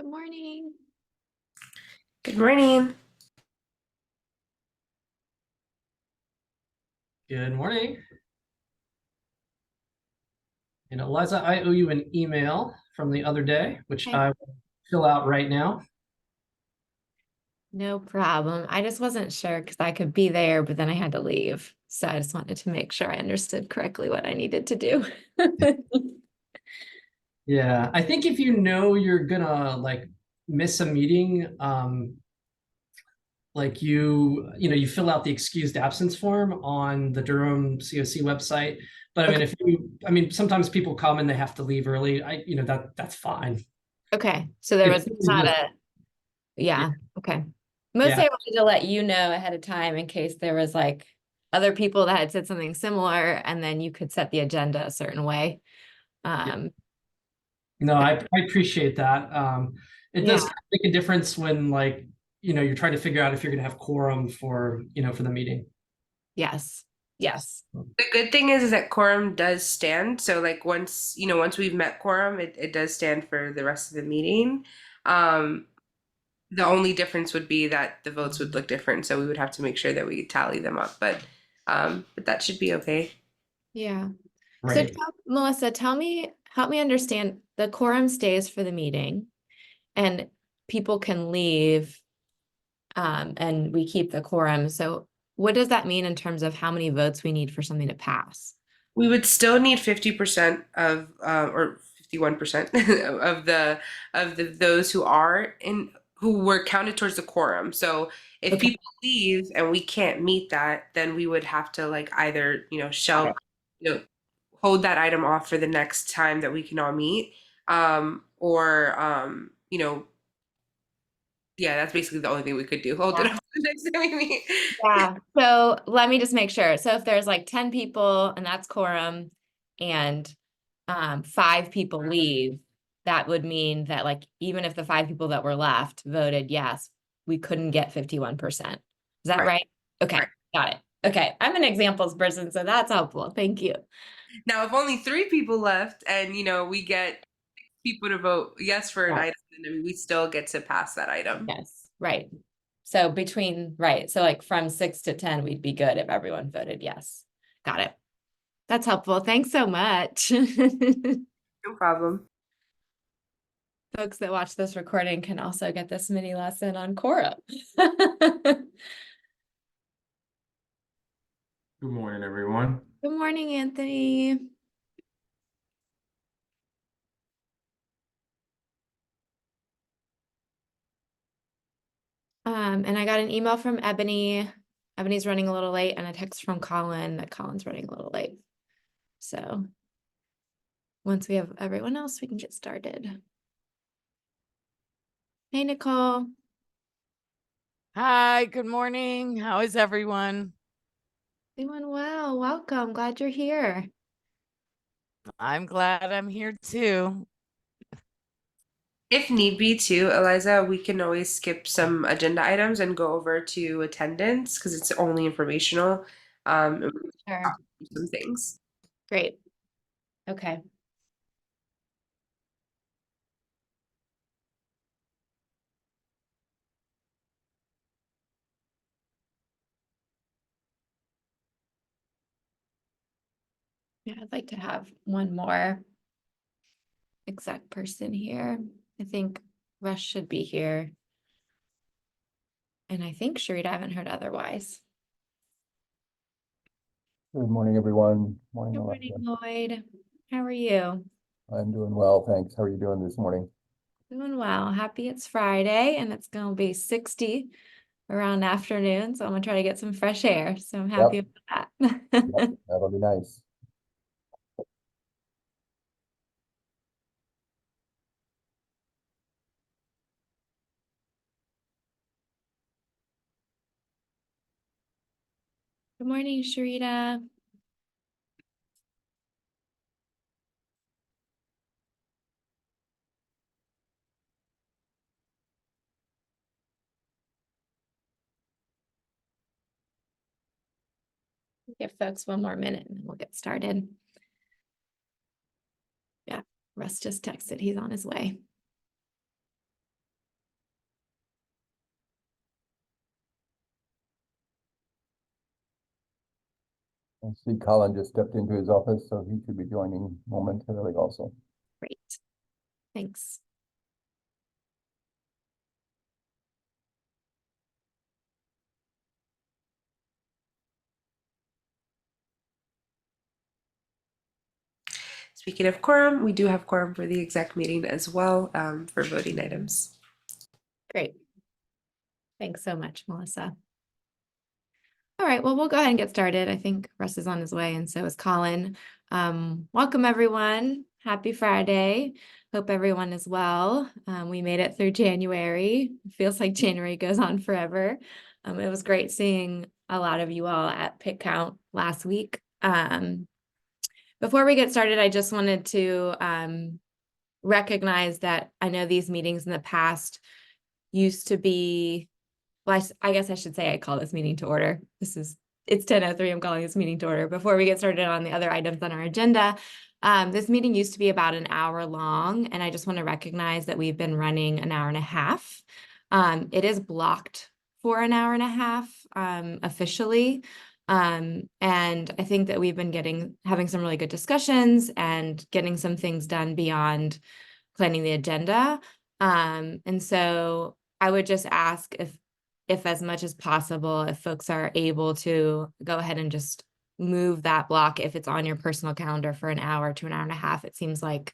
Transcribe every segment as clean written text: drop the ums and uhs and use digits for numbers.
Good morning. Good morning. Good morning. And Eliza, I owe you an email from the other day, which Okay. I will fill out right now. No problem. I just wasn't sure because I could be there, but then I had to leave. So I just wanted to make sure I understood correctly what I needed to do. Yeah, I think if you know you're gonna miss a meeting, like you fill out the excused absence form on the Durham COC website. But I mean, sometimes people come and they have to leave early. That's fine. Okay. So there was not a, yeah. Okay. Mostly Yeah. I wanted to let you know ahead of time in case there was like other people that had said something similar, and then you could set the agenda a certain way. No, I appreciate that. It does Yeah. kind of make a difference when you're trying to figure out if you're gonna have quorum for the meeting. Yes. Yes. The good thing is that quorum does stand. So like once we've met quorum, it does stand for the rest of the meeting. Um, the only difference would be that the votes would look different. So we would have to make sure that we tally them up. But that should be okay. Yeah. So Right. Melissa, help me understand, the quorum stays for the meeting and people can leave, and we keep the quorum. So what does that mean in terms of how many votes we need for something to pass? We would still need 50% of or 51% of the those who were counted towards the quorum. So if Okay. people leave and we can't meet that, then we would have to like either, you know, hold that item off for the next time that we can all meet. Or yeah, that's basically the only thing we could do. Hold it Yeah. off for the next time we meet. Yeah. So let me just make sure. So if there's like 10 people and that's quorum, and 5 people leave, that would mean that like even if the 5 people that were left voted yes, we couldn't get 51%. Is that Right. right? Okay, Right. got it. Okay, I'm an examples person, so that's helpful. Thank you. Now, if only 3 people left and we get people to vote yes for an Right. item, then I mean, we still get to pass that item. Yes, right. So right. So like from 6 to 10, we'd be good if everyone voted yes. Got it. That's helpful. Thanks so much. No problem. Folks that watch this recording can also get this mini lesson on quorum. Good morning, everyone. Good morning, Anthony. And I got an email from Ebony. Ebony's running a little late, and a text from Colin that Colin's running a little late. So once we have everyone else, we can get started. Hey, Nicole. Hi, good morning. How is everyone? Doing well. Welcome. Glad you're here. I'm glad I'm here too. If need be, too, Eliza, we can always skip some agenda items and go over to attendance because it's only informational. And we can Sure. talk through some things. Great. Okay. Yeah, I'd like to have one more exec person here. I think Rush should be here. And I think Sharita, I haven't heard otherwise. Good morning, everyone. Morning, Good Alexa. morning, Lloyd. How are you? I'm doing well, thanks. How are you doing this morning? Doing well. Happy it's Friday and it's going to be 60 around afternoon. So I'm going to try to get some fresh air. So I'm happy Yep. about that. Yep, that'll be nice. Good morning, Sharita. Give folks one more minute and then we'll get started. Yeah, Russ just texted. He's on his way. I see Colin just stepped into his office, so he should be joining momentarily also. Great. Thanks. Speaking of quorum, we do have quorum for the exec meeting as well, for voting items. Great. Thanks so much, Melissa. All right, well, we'll go ahead and get started. I think Russ is on his way and so is Colin. Welcome, everyone. Happy Friday. Hope everyone is well. We made it through January. It feels like January goes on forever. It was great seeing a lot of you all at Pick Count last week. Before we get started, I just wanted to recognize that I know these meetings in the past used to be, well, I guess I should say I call this meeting to order. It's 10:03, I'm calling this meeting to order. Before we get started on the other items on our agenda, this meeting used to be about an hour long, and I just want to recognize that we've been running an hour and a half. It is blocked for an hour and a half officially. And I think that we've been having some really good discussions and getting some things done beyond planning the agenda. And so I would just ask if as much as possible, if folks are able to go ahead and just move that block, if it's on your personal calendar for an hour to an hour and a half. It seems like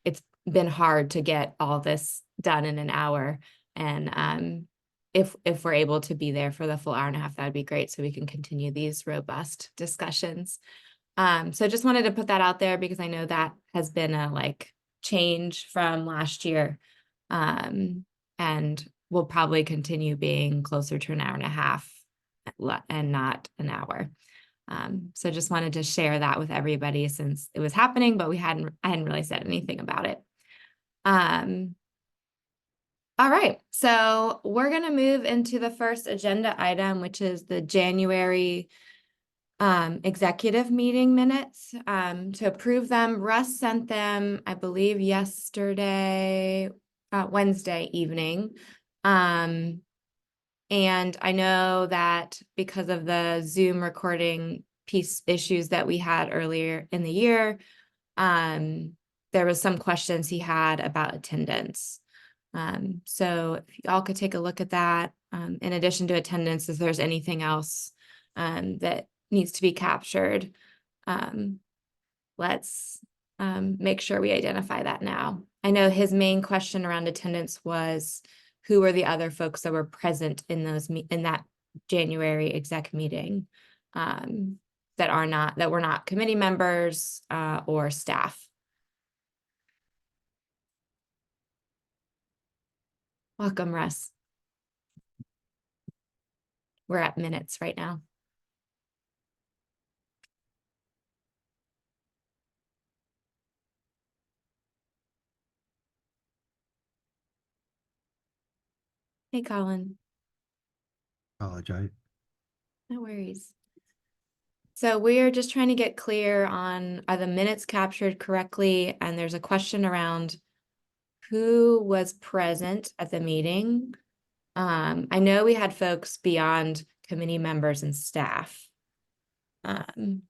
it's been hard to get all this done in an hour. And if we're able to be there for the full hour and a half, that would be great, so we can continue these robust discussions. So just wanted to put that out there because I know that has been a change from last year. And we'll probably continue being closer to an hour and a half and not an hour. So just wanted to share that with everybody since it was happening, but I hadn't really said anything about it. All right, so we're going to move into the first agenda item, which is the January executive meeting minutes. To approve them, Russ sent them, I believe, yesterday, Wednesday evening. And I know that because of the Zoom recording piece issues that we had earlier in the year, there was some questions he had about attendance. So if y'all could take a look at that, in addition to attendance, if there's anything else that needs to be captured, let's make sure we identify that now. I know his main question around attendance was who were the other folks that were present in that January exec meeting that were not committee members or staff. Welcome, Russ. We're at minutes right now. Hey, Colin. Apologize. No worries. So we're just trying to get clear on, are the minutes captured correctly? And there's a question around who was present at the meeting. I know we had folks beyond committee members and staff. The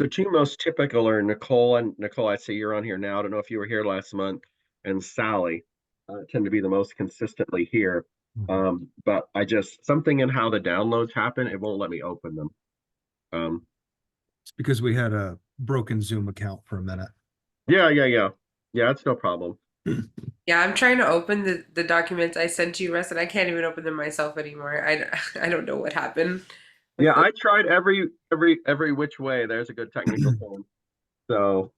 two most typical are Nicole, I see you're on here now. I don't know if you were here last month, and Sally tend to be the most consistently here. But something in how the downloads happen, it won't let me open them. It's because we had a broken Zoom account for a minute. Yeah, it's no problem. Yeah, I'm trying to open the documents I sent you, Russ, and I can't even open them myself anymore. I don't know what happened. Yeah, I tried every which way. There's a good technical term. So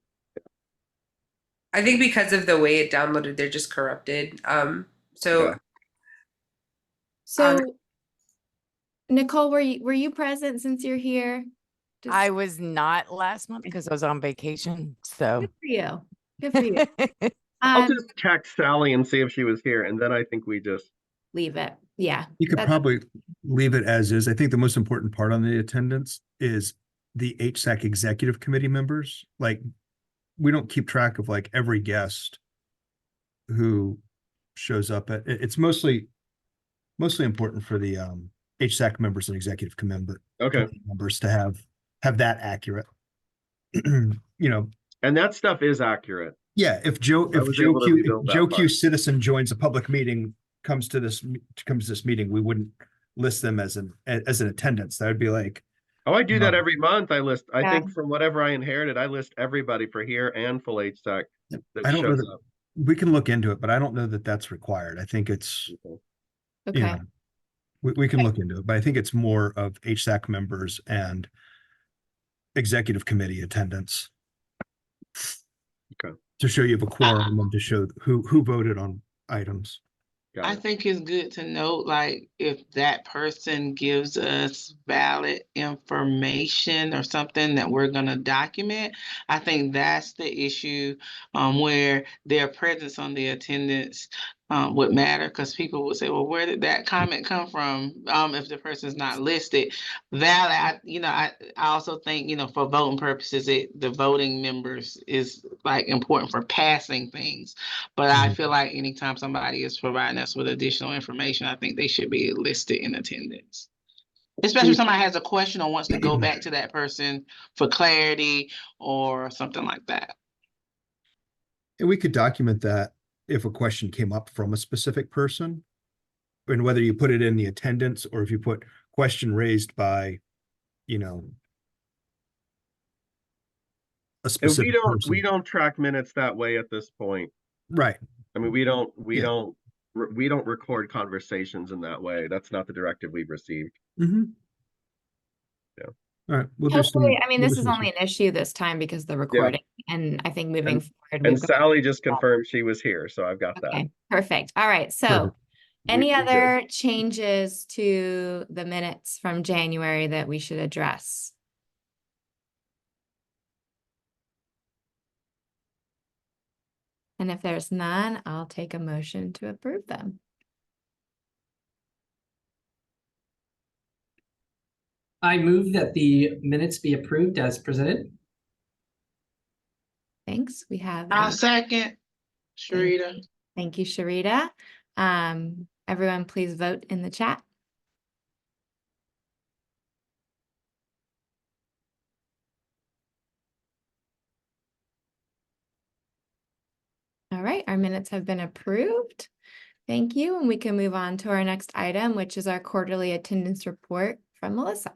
I think because of the way it downloaded, they're just corrupted. So Nicole, were you present since you're here? I was not last month because I was on vacation. So Good for you. Good for you. I'll just text Sally and see if she was here, and then I think we just leave it. Yeah. You could probably leave it as is. I think the most important part on the attendance is the HSAC executive committee members. Like, we don't keep track of every guest who shows up at it's mostly important for the HSAC members and executive committee members to have have that accurate. You know, And that stuff is accurate. yeah, if I was able to rebuild that Joe Q part. citizen joins a public meeting, comes to this meeting, we wouldn't list them as an attendance. That would be like, Oh, I do that Um, every month. I Yeah. think from whatever I inherited, I list everybody for here and full HSAC I that don't know shows that up. we can look into it, but I don't know that that's required. I think it's, you Okay. know, we can look into it, but I think it's more of HSAC members and executive committee attendance. Okay. To show you have a quorum and to show who voted on items. Got I it. think it's good to note, like, if that person gives us valid information or something that we're gonna document, I think that's the issue, where their presence on the attendance would matter, because people would say, well, where did that comment come from? If the person's not listed. Valid, I also think, for voting purposes, the voting members is like important for passing things. But I Mhm. feel like anytime somebody is providing us with additional information, I think they should be listed in attendance. Especially if somebody has a question or wants to go back to that person for clarity or something like that. And we could document that if a question came up from a specific person. And whether you put it in the attendance or if you put question raised by, you know, a And specific person. we don't track minutes that way at this point. Right. I mean, we don't Yeah. record conversations in that way. That's not the directive we've received. Mhm. Yeah. All right, we'll do some. Hopefully, I mean, we'll this do is some- only an issue this time because of the recording. And I think moving forward, And we've got. Sally just confirmed she was here, so I've got that. Okay, perfect. All right. So Perfect. any We good. other changes to the minutes from January that we should address? And if there's none, I'll take a motion to approve them. I move that the minutes be approved as presented. Thanks. We have. I'll a- second, Sharita. Thank you, Sharita. Everyone, please vote in the chat. All right, our minutes have been approved. Thank you, and we can move on to our next item, which is our quarterly attendance report from Melissa.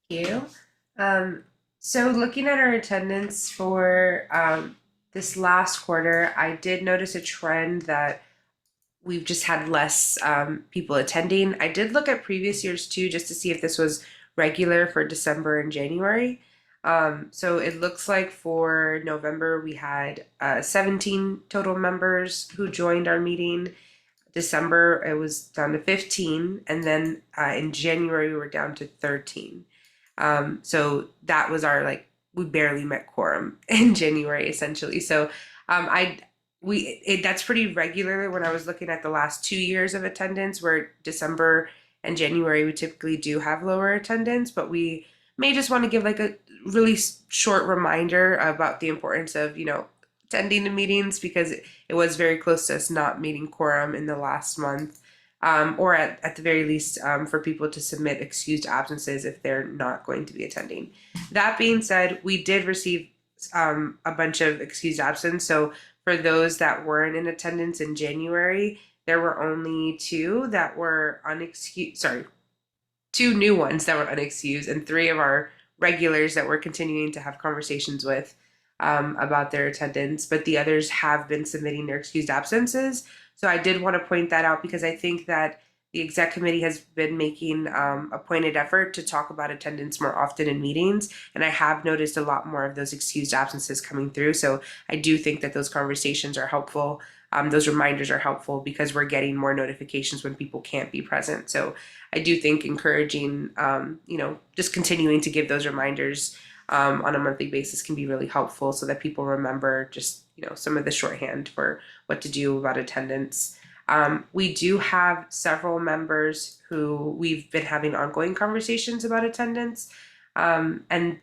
You. So looking at our attendance for this last quarter, I did notice a trend that we've just had less people attending. I did look at previous years too, just to see if this was regular for December and January. So it looks like for November we had 17 total members who joined our meeting. December it was down to 15, and then in January we were down to 13. So that was our we barely met quorum in January essentially. So that's pretty regular when I was looking at the last 2 years of attendance, where December and January we typically do have lower attendance, but we may just want to give a really short reminder about the importance of attending the meetings, because it was very close to us not meeting quorum in the last month. Or at the very least, for people to submit excused absences if they're not going to be attending. That being said, we did receive a bunch of excused absence. So for those that weren't in attendance in January, there were only two that were unexcused. Sorry, two new ones that were unexcused, and three of our regulars that we're continuing to have conversations with about their attendance. But the others have been submitting their excused absences. So I did want to point that out, because I think that the exec committee has been making a pointed effort to talk about attendance more often in meetings. And I have noticed a lot more of those excused absences coming through. So I do think that those conversations are helpful. Those reminders are helpful, because we're getting more notifications when people can't be present. So I do think encouraging, just continuing to give those reminders on a monthly basis can be really helpful, so that people remember just some of the shorthand for what to do about attendance. We do have several members who we've been having ongoing conversations about attendance, and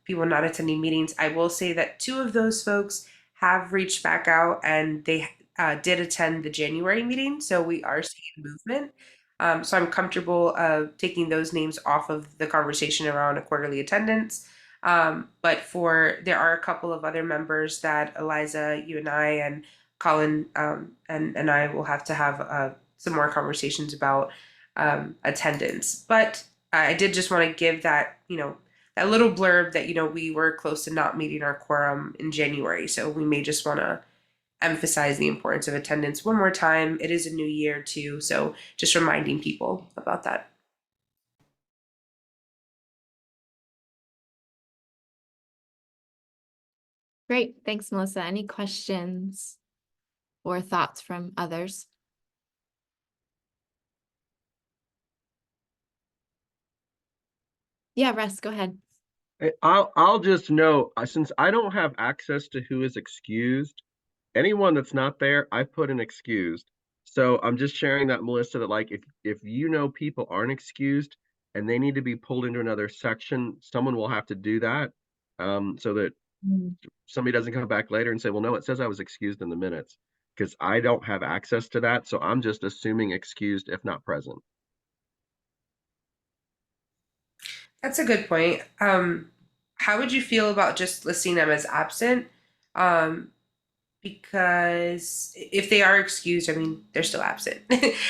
people not attending meetings. I will say that two of those folks have reached back out, and they did attend the January meeting, so we are seeing movement. So I'm comfortable taking those names off of the conversation around a quarterly attendance. But there are a couple of other members that Eliza, you and I, and Colin, and I will have to have some more conversations about attendance. But I did just want to give that, that little blurb that, we were close to not meeting our quorum in January. So we may just want to emphasize the importance of attendance one more time. It is a new year too. So just reminding people about that. Great. Thanks, Melissa. Any questions or thoughts from others? Yeah, Russ, go ahead. I'll just note, since I don't have access to who is excused, anyone that's not there, I put in excused. So I'm just sharing that, Melissa, that like if you know people aren't excused and they need to be pulled into another section, someone will have to do that. So that somebody doesn't come back later and say, well, no, it says I was excused in the minutes, because I don't have access to that. So I'm just assuming excused if not present. That's a good point. How would you feel about just listing them as absent? Because if they are excused, I mean, they're still absent.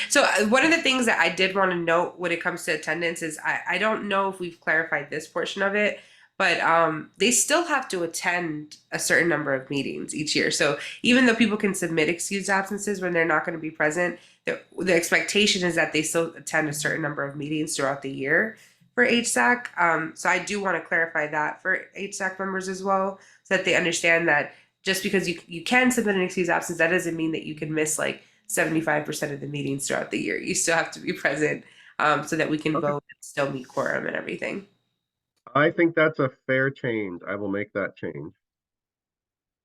So one of the things that I did want to note when it comes to attendance is I don't know if we've clarified this portion of it, but they still have to attend a certain number of meetings each year. So even though people can submit excused absences when they're not going to be present, the expectation is that they still attend a certain number of meetings throughout the year for HSAC. So I do want to clarify that for HSAC members as well, so that they understand that just because you can submit an excused absence, that doesn't mean that you can miss like 75% of the meetings throughout the year. You still have to be present so that we can vote and still meet quorum and everything. I think that's a fair change. I will make that change.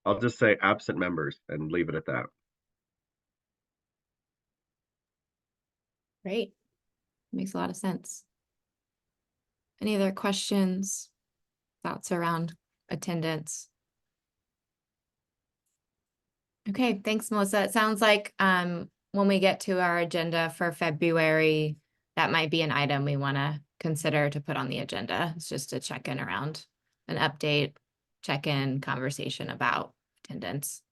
I'll just say absent members and leave it at that. Great. Makes a lot of sense. Any other questions, thoughts around attendance? Okay, thanks, Melissa. It sounds like when we get to our agenda for February, that might be an item we want to consider to put on the agenda. It's just a check-in around an update, check-in conversation about attendance.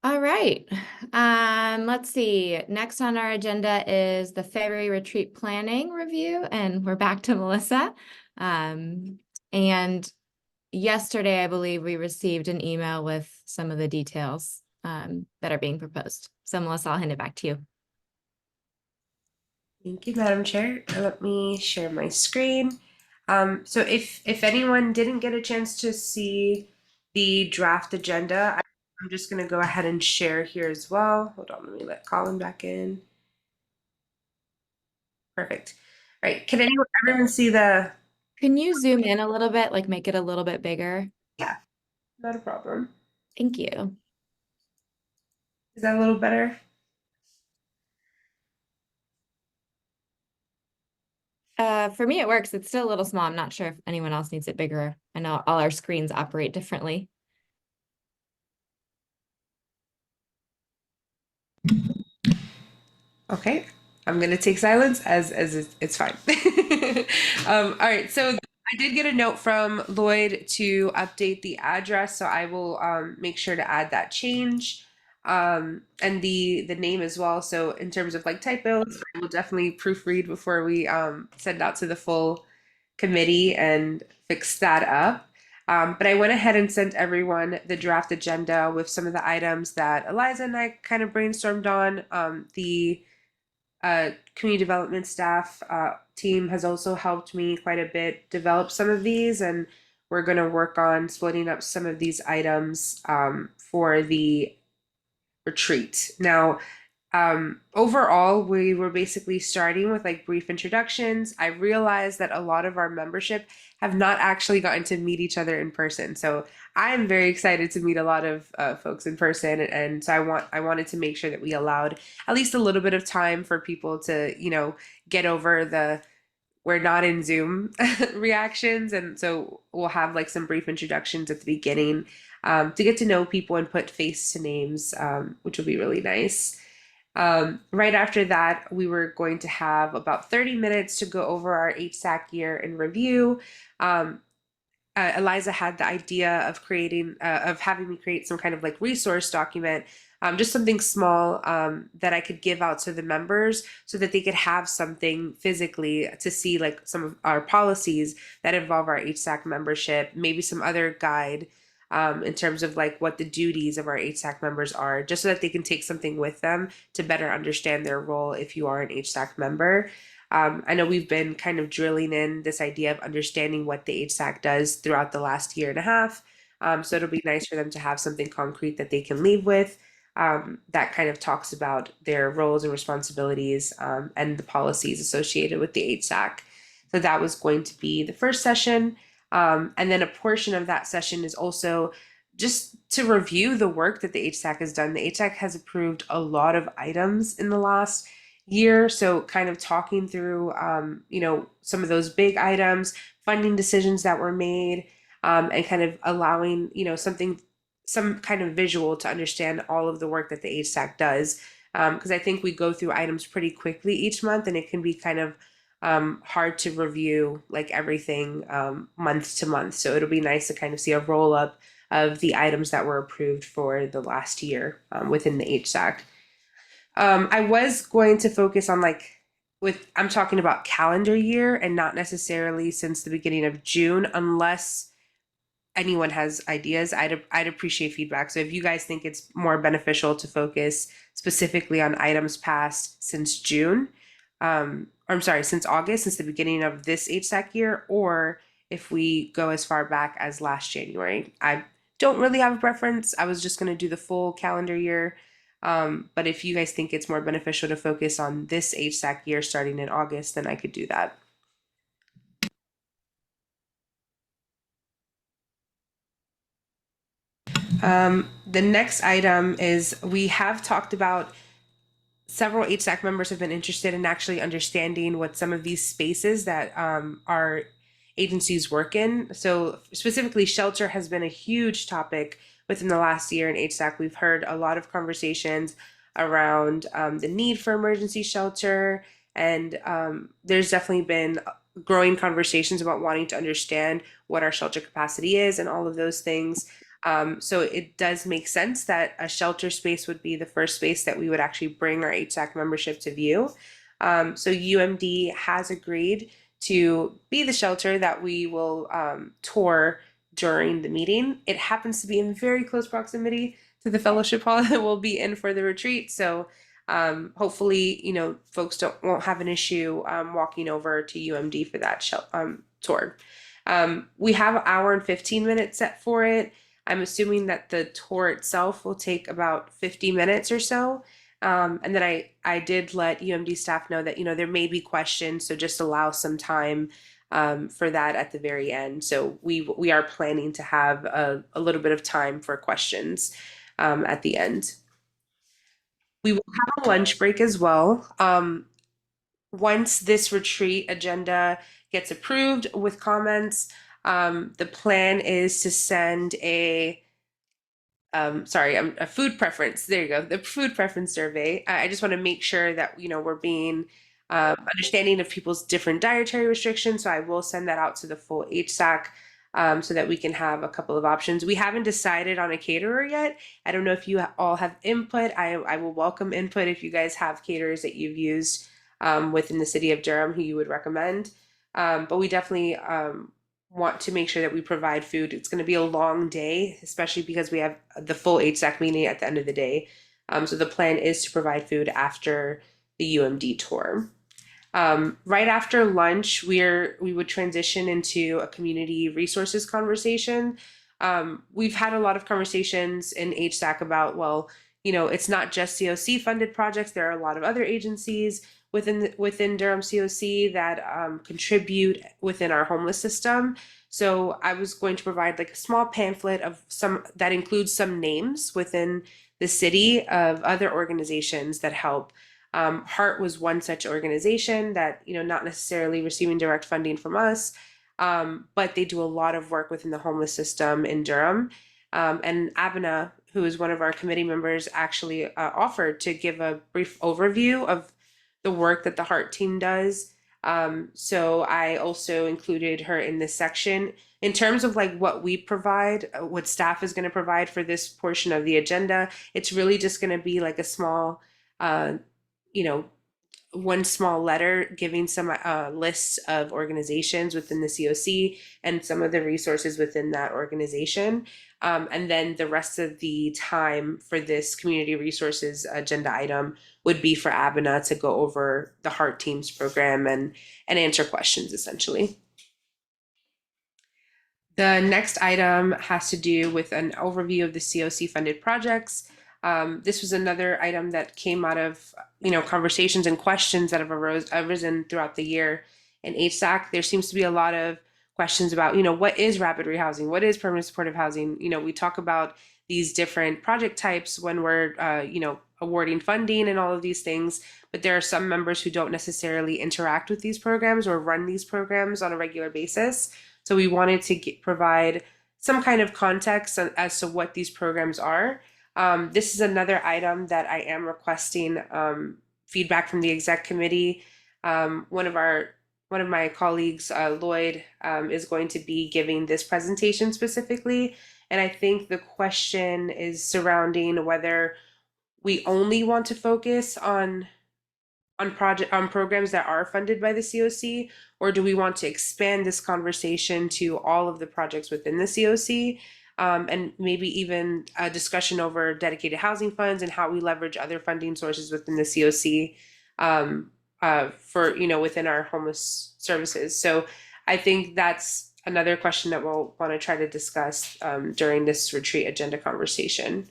All right. Let's see. Next on our agenda is the February retreat planning review, and we're back to Melissa. And yesterday, I believe we received an email with some of the details that are being proposed. So Melissa, I'll hand it back to you. Thank you, Madam Chair. Let me share my screen. So if anyone didn't get a chance to see the draft agenda, I'm just going to go ahead and share here as well. Hold on, let me let Colin back in. Perfect. All right. Can everyone see the? Can you zoom in a little bit, like make it a little bit bigger? Yeah, not a problem. Thank you. Is that a little better? For me, it works. It's still a little small. I'm not sure if anyone else needs it bigger. I know all our screens operate differently. Okay, I'm gonna take silence as it's fine. All right, so I did get a note from Lloyd to update the address, so I will make sure to add that change and the name as well. So in terms of like typos, I will definitely proofread before we send out to the full committee and fix that up. But I went ahead and sent everyone the draft agenda with some of the items that Eliza and I kind of brainstormed on. The community development staff team has also helped me quite a bit develop some of these, and we're going to work on splitting up some of these items for the retreat. Now, overall, we were basically starting with like brief introductions. I realized that a lot of our membership have not actually gotten to meet each other in person. So I'm very excited to meet a lot of folks in person. And so I wanted to make sure that we allowed at least a little bit of time for people to, get over the we're not in Zoom reactions. And so we'll have like some brief introductions at the beginning to get to know people and put face to names, which will be really nice. Right after that, we were going to have about 30 minutes to go over our HSAC year in review. Eliza had the idea of of having me create some kind of like resource document, just something small that I could give out to the members so that they could have something physically to see, like some of our policies that involve our HSAC membership, maybe some other guide in terms of like what the duties of our HSAC members are, just so that they can take something with them to better understand their role if you are an HSAC member. I know we've been kind of drilling in this idea of understanding what the HSAC does throughout the last year and a half. So it'll be nice for them to have something concrete that they can leave with that kind of talks about their roles and responsibilities and the policies associated with the HSAC. So that was going to be the first session. And then a portion of that session is also just to review the work that the HSAC has done. The HSAC has approved a lot of items in the last year, so kind of talking through some of those big items, funding decisions that were made, and kind of allowing some kind of visual to understand all of the work that the HSAC does, because I think we go through items pretty quickly each month, and it can be kind of hard to review like everything month to month. So it'll be nice to kind of see a roll up of the items that were approved for the last year within the HSAC. I was going to focus on I'm talking about calendar year and not necessarily since the beginning of June, unless anyone has ideas. I'd appreciate feedback. So if you guys think it's more beneficial to focus specifically on items passed since June, since August, since the beginning of this HSAC year, or if we go as far back as last January. I don't really have a preference. I was just going to do the full calendar year. But if you guys think it's more beneficial to focus on this HSAC year starting in August, then I could do that. The next item is we have talked about several HSAC members have been interested in actually understanding what some of these spaces that our agencies work in. So specifically, shelter has been a huge topic within the last year in HSAC. We've heard a lot of conversations around the need for emergency shelter, and there's definitely been growing conversations about wanting to understand what our shelter capacity is and all of those things. So it does make sense that a shelter space would be the first space that we would actually bring our HSAC membership to view. So UMD has agreed to be the shelter that we will tour during the meeting. It happens to be in very close proximity to the fellowship hall that we'll be in for the retreat. So hopefully, folks won't have an issue walking over to UMD for that tour. We have an hour and 15 minutes set for it. I'm assuming that the tour itself will take about 50 minutes or so. And then I did let UMD staff know that, there may be questions, so just allow some time for that at the very end. So we are planning to have a little bit of time for questions at the end. We will have a lunch break as well. Once this retreat agenda gets approved with comments, the plan is to send a food preference. There you go. The food preference survey. I just want to make sure that, we're being understanding of people's different dietary restrictions. So I will send that out to the full HSAC so that we can have a couple of options. We haven't decided on a caterer yet. I don't know if you all have input. I will welcome input if you guys have caterers that you've used within the city of Durham who you would recommend. But we definitely want to make sure that we provide food. It's going to be a long day, especially because we have the full HSAC meeting at the end of the day. So the plan is to provide food after the UMD tour. Right after lunch, we would transition into a community resources conversation. We've had a lot of conversations in HSAC about, it's not just COC funded projects. There are a lot of other agencies within Durham COC that contribute within our homeless system. So I was going to provide a small pamphlet of some that includes some names within the city of other organizations that help. Heart was one such organization that, not necessarily receiving direct funding from us, but they do a lot of work within the homeless system in Durham. And Abena who is one of our committee members, actually offered to give a brief overview of the work that the Heart team does. So I also included her in this section. In terms of like what we provide, what staff is going to provide for this portion of the agenda, it's really just going to be like a small, you know, one small letter giving some lists of organizations within the COC and some of the resources within that organization. And then the rest of the time for this community resources agenda item would be for Abina to go over the Heart Teams program and answer questions essentially. The next item has to do with an overview of the COC funded projects. This was another item that came out of, conversations and questions that have arisen throughout the year in HSAC. There seems to be a lot of questions about, what is rapid rehousing? What is permanent supportive housing? We talk about these different project types when we're, awarding funding and all of these things, but there are some members who don't necessarily interact with these programs or run these programs on a regular basis. So we wanted to provide some kind of context as to what these programs are. This is another item that I am requesting feedback from the exec committee. One of my colleagues, Lloyd, is going to be giving this presentation specifically, and I think the question is surrounding whether we only want to focus on programs that are funded by the COC, or do we want to expand this conversation to all of the projects within the COC? And maybe even a discussion over dedicated housing funds and how we leverage other funding sources within the COC for, within our homeless services. So I think that's another question that we'll want to try to discuss during this retreat agenda conversation.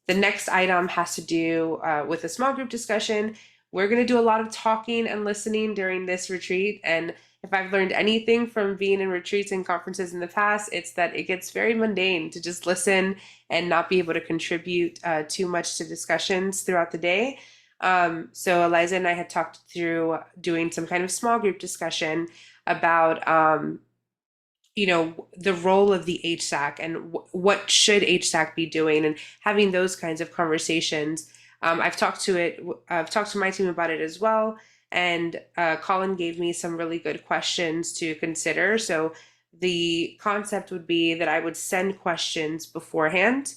The next item has to do with a small group discussion. We're going to do a lot of talking and listening during this retreat. And if I've learned anything from being in retreats and conferences in the past, it's that it gets very mundane to just listen and not be able to contribute too much to discussions throughout the day. So Eliza and I had talked through doing some kind of small group discussion about the role of the HSAC and what should HSAC be doing, and having those kinds of conversations. I've talked to my team about it as well, and Colin gave me some really good questions to consider. So the concept would be that I would send questions beforehand.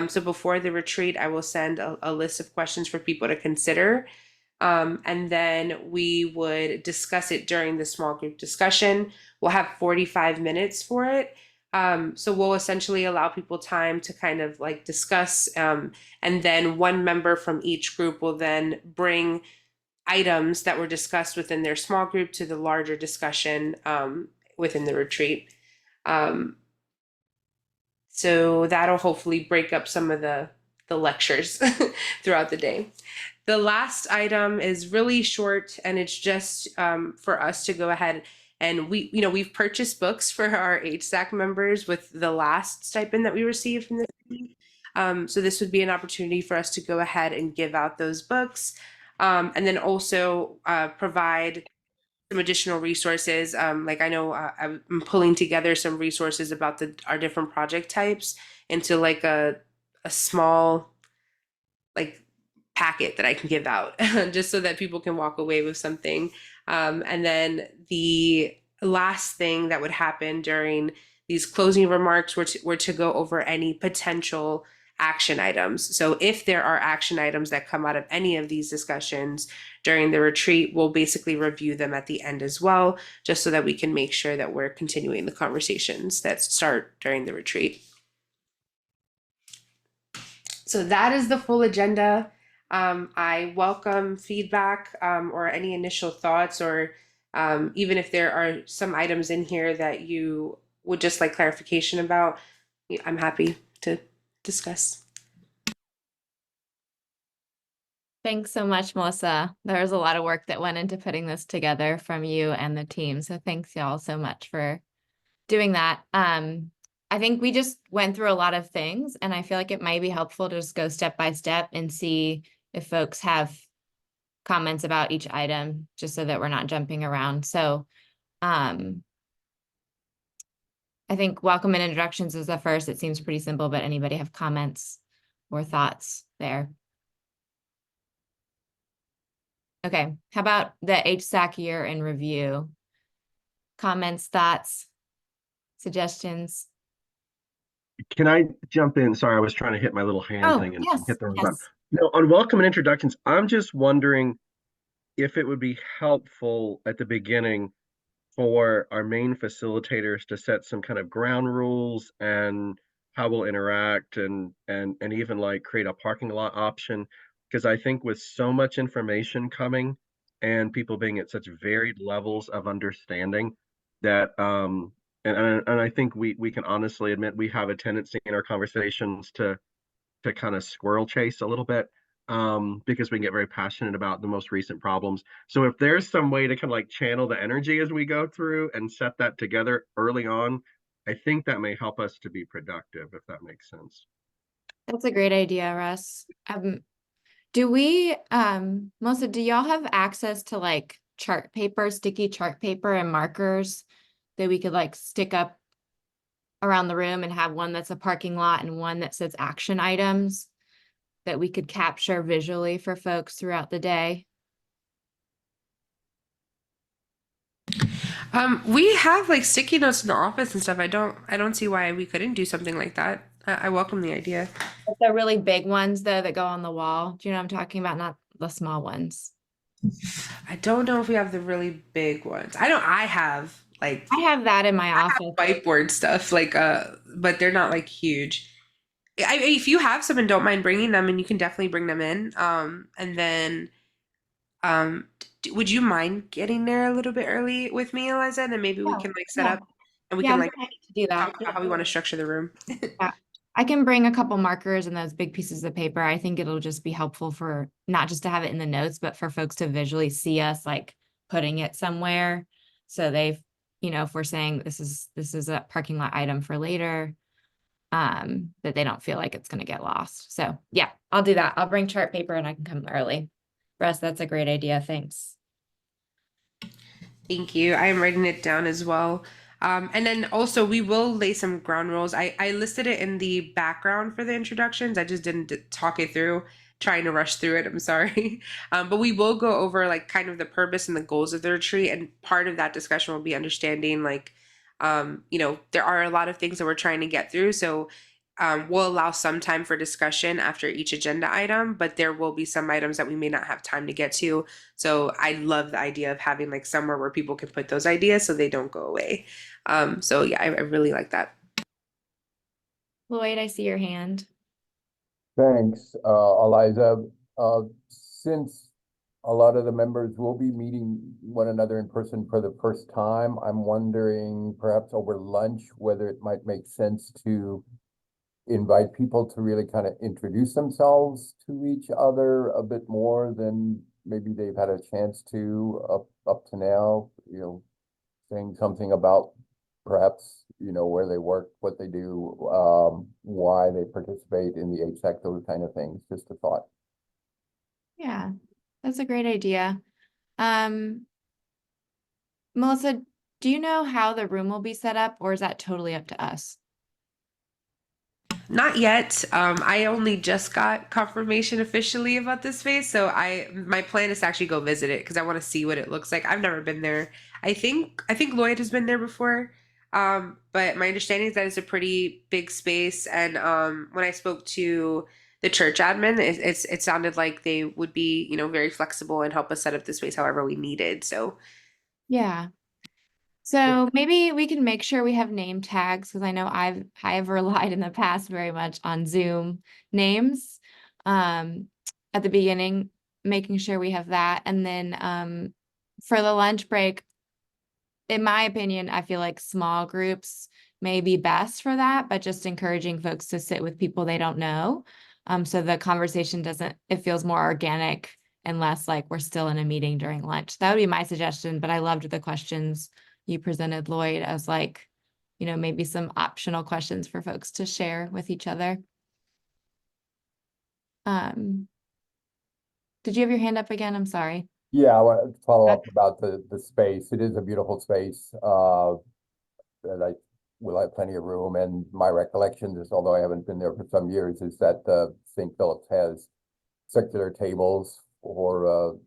So before the retreat, I will send a list of questions for people to consider. And then we would discuss it during the small group discussion. We'll have 45 minutes for it. So we'll essentially allow people time to kind of like discuss, and then one member from each group will then bring items that were discussed within their small group to the larger discussion within the retreat. So that'll hopefully break up some of the lectures throughout the day. The last item is really short, and it's just for us to go ahead and we've purchased books for our HSAC members with the last stipend that we received from the city. So this would be an opportunity for us to go ahead and give out those books, and then also provide some additional resources. Like I know I'm pulling together some resources about our different project types into like a small like packet that I can give out just so that people can walk away with something. And then the last thing that would happen during these closing remarks were to go over any potential action items. So if there are action items that come out of any of these discussions during the retreat, we'll basically review them at the end as well, just so that we can make sure that we're continuing the conversations that start during the retreat. So that is the full agenda. I welcome feedback or any initial thoughts, or even if there are some items in here that you would just like clarification about, I'm happy to discuss. Thanks so much, Melissa. There was a lot of work that went into putting this together from you and the team. So thanks y'all so much for doing that. I think we just went through a lot of things, and I feel like it might be helpful to just go step by step and see if folks have comments about each item, just so that we're not jumping around. So I think welcome and introductions is the first. It seems pretty simple, but anybody have comments or thoughts there? Okay, how about the HSAC year in review? Comments, thoughts, suggestions? Can I jump in? Sorry, I was trying to hit my little hand Oh, thing and yes, hit the wrong button. yes. No, on welcome and introductions, I'm just wondering if it would be helpful at the beginning for our main facilitators to set some kind of ground rules and how we'll interact and even like create a parking lot option. Because I think with so much information coming and people being at such varied levels of understanding that and I think we can honestly admit we have a tendency in our conversations to kind of squirrel chase a little bit because we can get very passionate about the most recent problems. So if there's some way to kind of like channel the energy as we go through and set that together early on, I think that may help us to be productive, if that makes sense. That's a great idea, Russ. Do we, Melissa, do y'all have access to like chart paper, sticky chart paper and markers that we could like stick up around the room and have one that's a parking lot and one that says action items that we could capture visually for folks throughout the day? We have like sticky notes in the office and stuff. I don't see why we couldn't do something like that. I welcome the idea. The really big ones though that go on the wall. Do you know what I'm talking about? Not the small ones. I don't know if we have the really big ones. I have like I have that in my office. whiteboard stuff like but they're not like huge. If you have some and don't mind bringing them, and you can definitely bring them in. And then would you mind getting there a little bit early with me, Eliza? And then maybe we Yeah, can like set yeah. up and we Yeah, can I'm like happy to do that. talk about how we want to structure the room. Yeah. I can bring a couple markers and those big pieces of paper. I think it'll just be helpful for not just to have it in the notes, but for folks to visually see us like putting it somewhere. So they've, you know, if we're saying this is a parking lot item for later, that they don't feel like it's gonna get lost. So yeah, I'll do that. I'll bring chart paper and I can come early. Russ, that's a great idea. Thanks. Thank you. I am writing it down as well. And then also we will lay some ground rules. I listed it in the background for the introductions. I just didn't talk it through, trying to rush through it. I'm sorry. But we will go over like kind of the purpose and the goals of the retreat. And part of that discussion will be understanding like, you know, there are a lot of things that we're trying to get through. So we'll allow some time for discussion after each agenda item, but there will be some items that we may not have time to get to. So I love the idea of having like somewhere where people can put those ideas so they don't go away. So yeah, I really like that. Lloyd, I see your hand. Thanks, Eliza. Since a lot of the members will be meeting one another in person for the first time, I'm wondering perhaps over lunch whether it might make sense to invite people to really kind of introduce themselves to each other a bit more than maybe they've had a chance to up to now, you know, saying something about perhaps, you know, where they work, what they do, why they participate in the HSAC, those kind of things. Just a thought. Yeah, that's a great idea. Melissa, do you know how the room will be set up, or is that totally up to us? Not yet. I only just got confirmation officially about this space, so my plan is to actually go visit it because I want to see what it looks like. I've never been there. I think Lloyd has been there before. But my understanding is that it's a pretty big space, and when I spoke to the church admin, it sounded like they would be, you know, very flexible and help us set up the space however we needed. So Yeah. So maybe we can make sure we have name tags because I know I have relied in the past very much on Zoom names at the beginning, making sure we have that. And then for the lunch break, in my opinion, I feel like small groups may be best for that, but just encouraging folks to sit with people they don't know. So the conversation it feels more organic and less like we're still in a meeting during lunch. That would be my suggestion, but I loved the questions you presented, Lloyd, as like, you know, maybe some optional questions for folks to share with each other. Did you have your hand up again? I'm sorry. Yeah, I want to follow up about the space. It is a beautiful space that I we'll have plenty of room. And my recollection is, although I haven't been there for some years, is that St. Philip's has circular tables for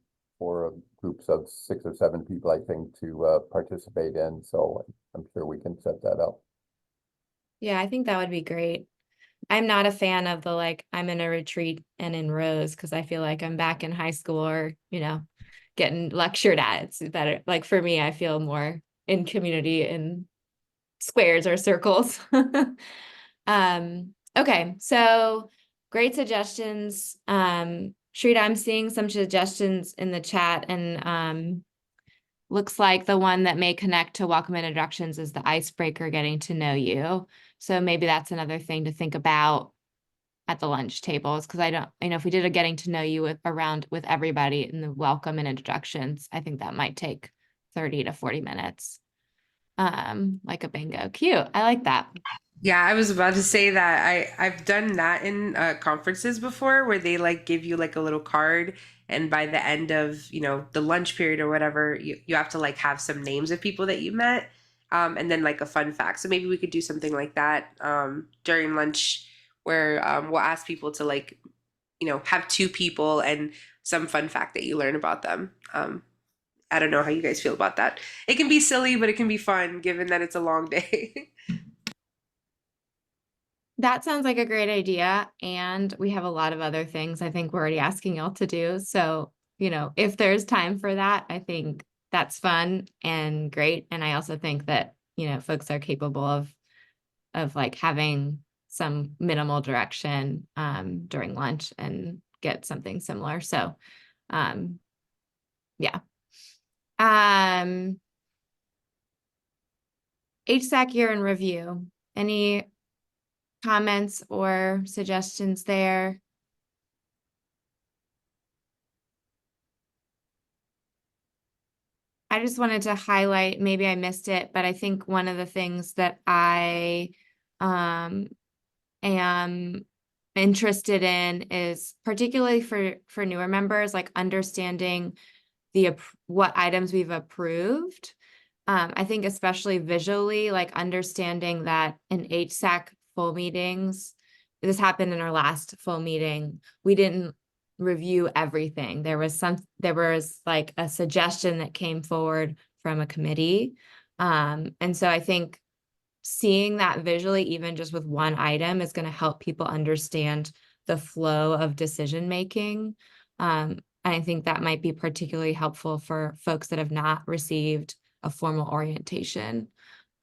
groups of 6 or 7 people, I think, to participate in. So I'm sure we can set that up. Yeah, I think that would be great. I'm not a fan of the like, I'm in a retreat and in rows because I feel like I'm back in high school or, getting lectured at. It's better. Like for me, I feel more in community in squares or circles. Okay, so great suggestions. Shrita, I'm seeing some suggestions in the chat and looks like the one that may connect to welcome introductions is the icebreaker, getting to know you. So maybe that's another thing to think about at the lunch tables, because I know if we did a getting to know you with everybody in the welcome and introductions, I think that might take 30 to 40 minutes. Like a bingo. Cute. I like that. Yeah, I was about to say that I've done that in conferences before where they like give you like a little card, and by the end of, the lunch period or whatever, you have to like have some names of people that you met, and then like a fun fact. So maybe we could do something like that during lunch where we'll ask people to like, have 2 people and some fun fact that you learn about them. I don't know how you guys feel about that. It can be silly, but it can be fun given that it's a long day. That sounds like a great idea. And we have a lot of other things I think we're already asking y'all to do. So, if there's time for that, I think that's fun and great. And I also think that, folks are capable of like having some minimal direction during lunch and get something similar. So, yeah. HSAC year in review. Any comments or suggestions there? I just wanted to highlight, maybe I missed it, but I think one of the things that I am interested in is particularly for newer members, like understanding what items we've approved. I think especially visually, like understanding that in HSAC full meetings, this happened in our last full meeting, we didn't review everything. There was like a suggestion that came forward from a committee. And so I think seeing that visually, even just with one item, is going to help people understand the flow of decision making. And I think that might be particularly helpful for folks that have not received a formal orientation.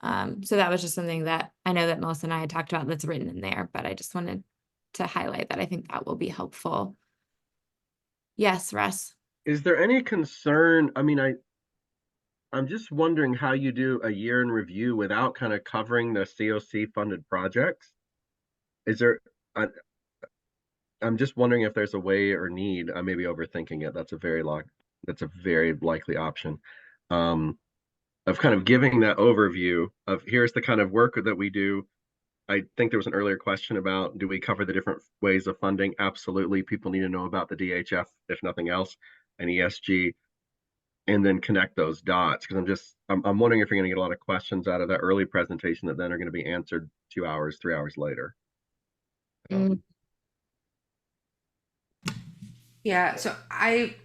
So that was just something that I know that Melissa and I had talked about that's written in there, but I just wanted to highlight that I think that will be helpful. Yes, Russ. Is there any concern? I mean, I'm just wondering how you do a year in review without kind of covering the COC funded projects. Is there, I'm just wondering if there's a way or need, I may be overthinking it. That's a very likely option. Of kind of giving that overview of here's the kind of work that we do. I think there was an earlier question about, do we cover the different ways of funding? Absolutely. People need to know about the DHF, if nothing else, and ESG, and then connect those dots. Because I'm wondering if you're going to get a lot of questions out of that early presentation that then are going to be answered 2 hours, 3 hours later. Yeah, so I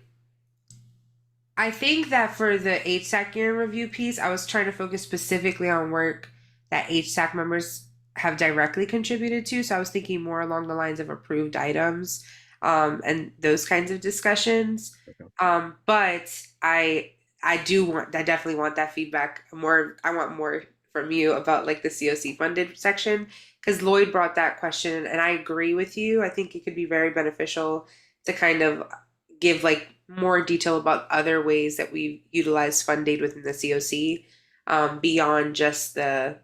think that for the HSAC year in review piece, I was trying to focus specifically on work that HSAC members have directly contributed to. So I was thinking more along the lines of approved items and those kinds of discussions. Okay. But I definitely want that feedback more. I want more from you about like the COC funded section, because Lloyd brought that question and I agree with you. I think it could be very beneficial to kind of give like more detail about other ways that we utilize fund aid within the COC, beyond just the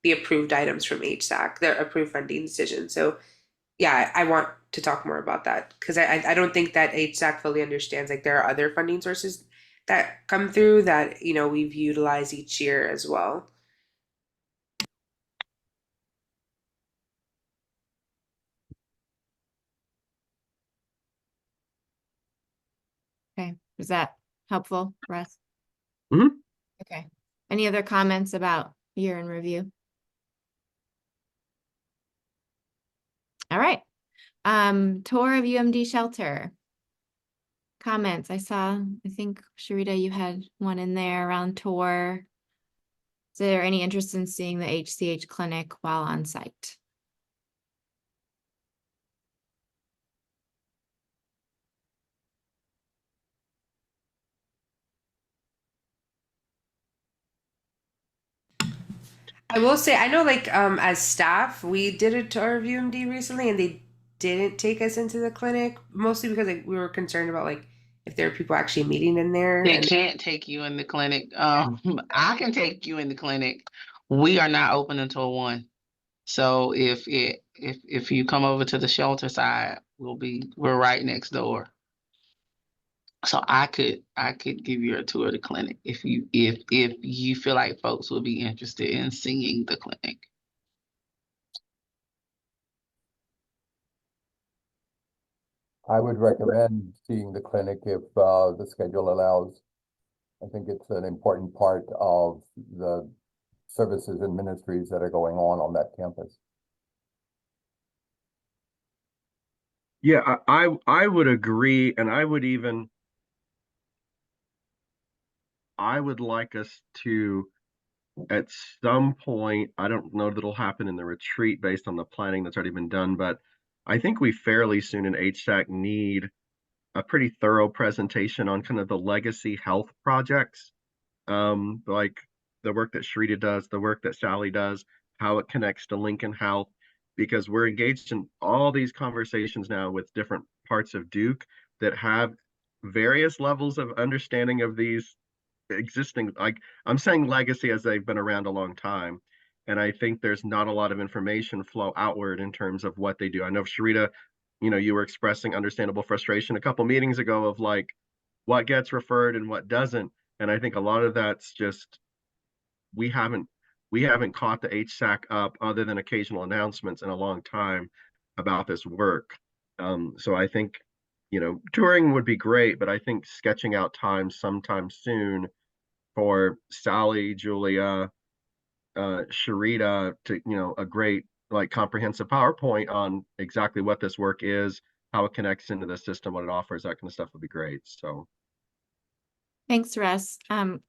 approved items from HSAC, the approved funding decision. So yeah, I want to talk more about that, because I don't think that HSAC fully understands like there are other funding sources that come through that we've utilized each year as well. Okay, is that helpful, Russ? Mhm. Okay. Any other comments about year in review? All right. Tour of UMD shelter. Comments. I think Sharita, you had one in there around tour. Is there any interest in seeing the HCH clinic while on site? I will say, I know, like, as staff, we did a tour of UMD recently, and they didn't take us into the clinic, mostly because like we were concerned about like if there were people actually meeting in there. They And can't take you in the clinic. I can take you in the clinic. We are not open until 1. So if you come over to the shelter side, we're right next door. So I could give you a tour of the clinic if you feel like folks would be interested in seeing the clinic. I would recommend seeing the clinic if the schedule allows. I think it's an important part of the services and ministries that are going on that campus. Yeah, I would agree, and I would like us to, at some point, I don't know that it'll happen in the retreat based on the planning that's already been done, but I think we fairly soon in HSAC need a pretty thorough presentation on kind of the legacy health projects, like the work that Sharita does, the work that Sally does, how it connects to Lincoln Health, because we're engaged in all these conversations now with different parts of Duke that have various levels of understanding of these existing, like I'm saying legacy as they've been around a long time. And I think there's not a lot of information flow outward in terms of what they do. I know Sharita, you were expressing understandable frustration a couple meetings ago of like what gets referred and what doesn't. And I think a lot of that's just we haven't caught the HSAC up other than occasional announcements in a long time about this work. So I think, touring would be great, but I think sketching out time sometime soon for Sally, Julia, Sharita to, a great like comprehensive PowerPoint on exactly what this work is, how it connects into the system, what it offers, that kind of stuff would be great. So Thanks, Russ. Colin,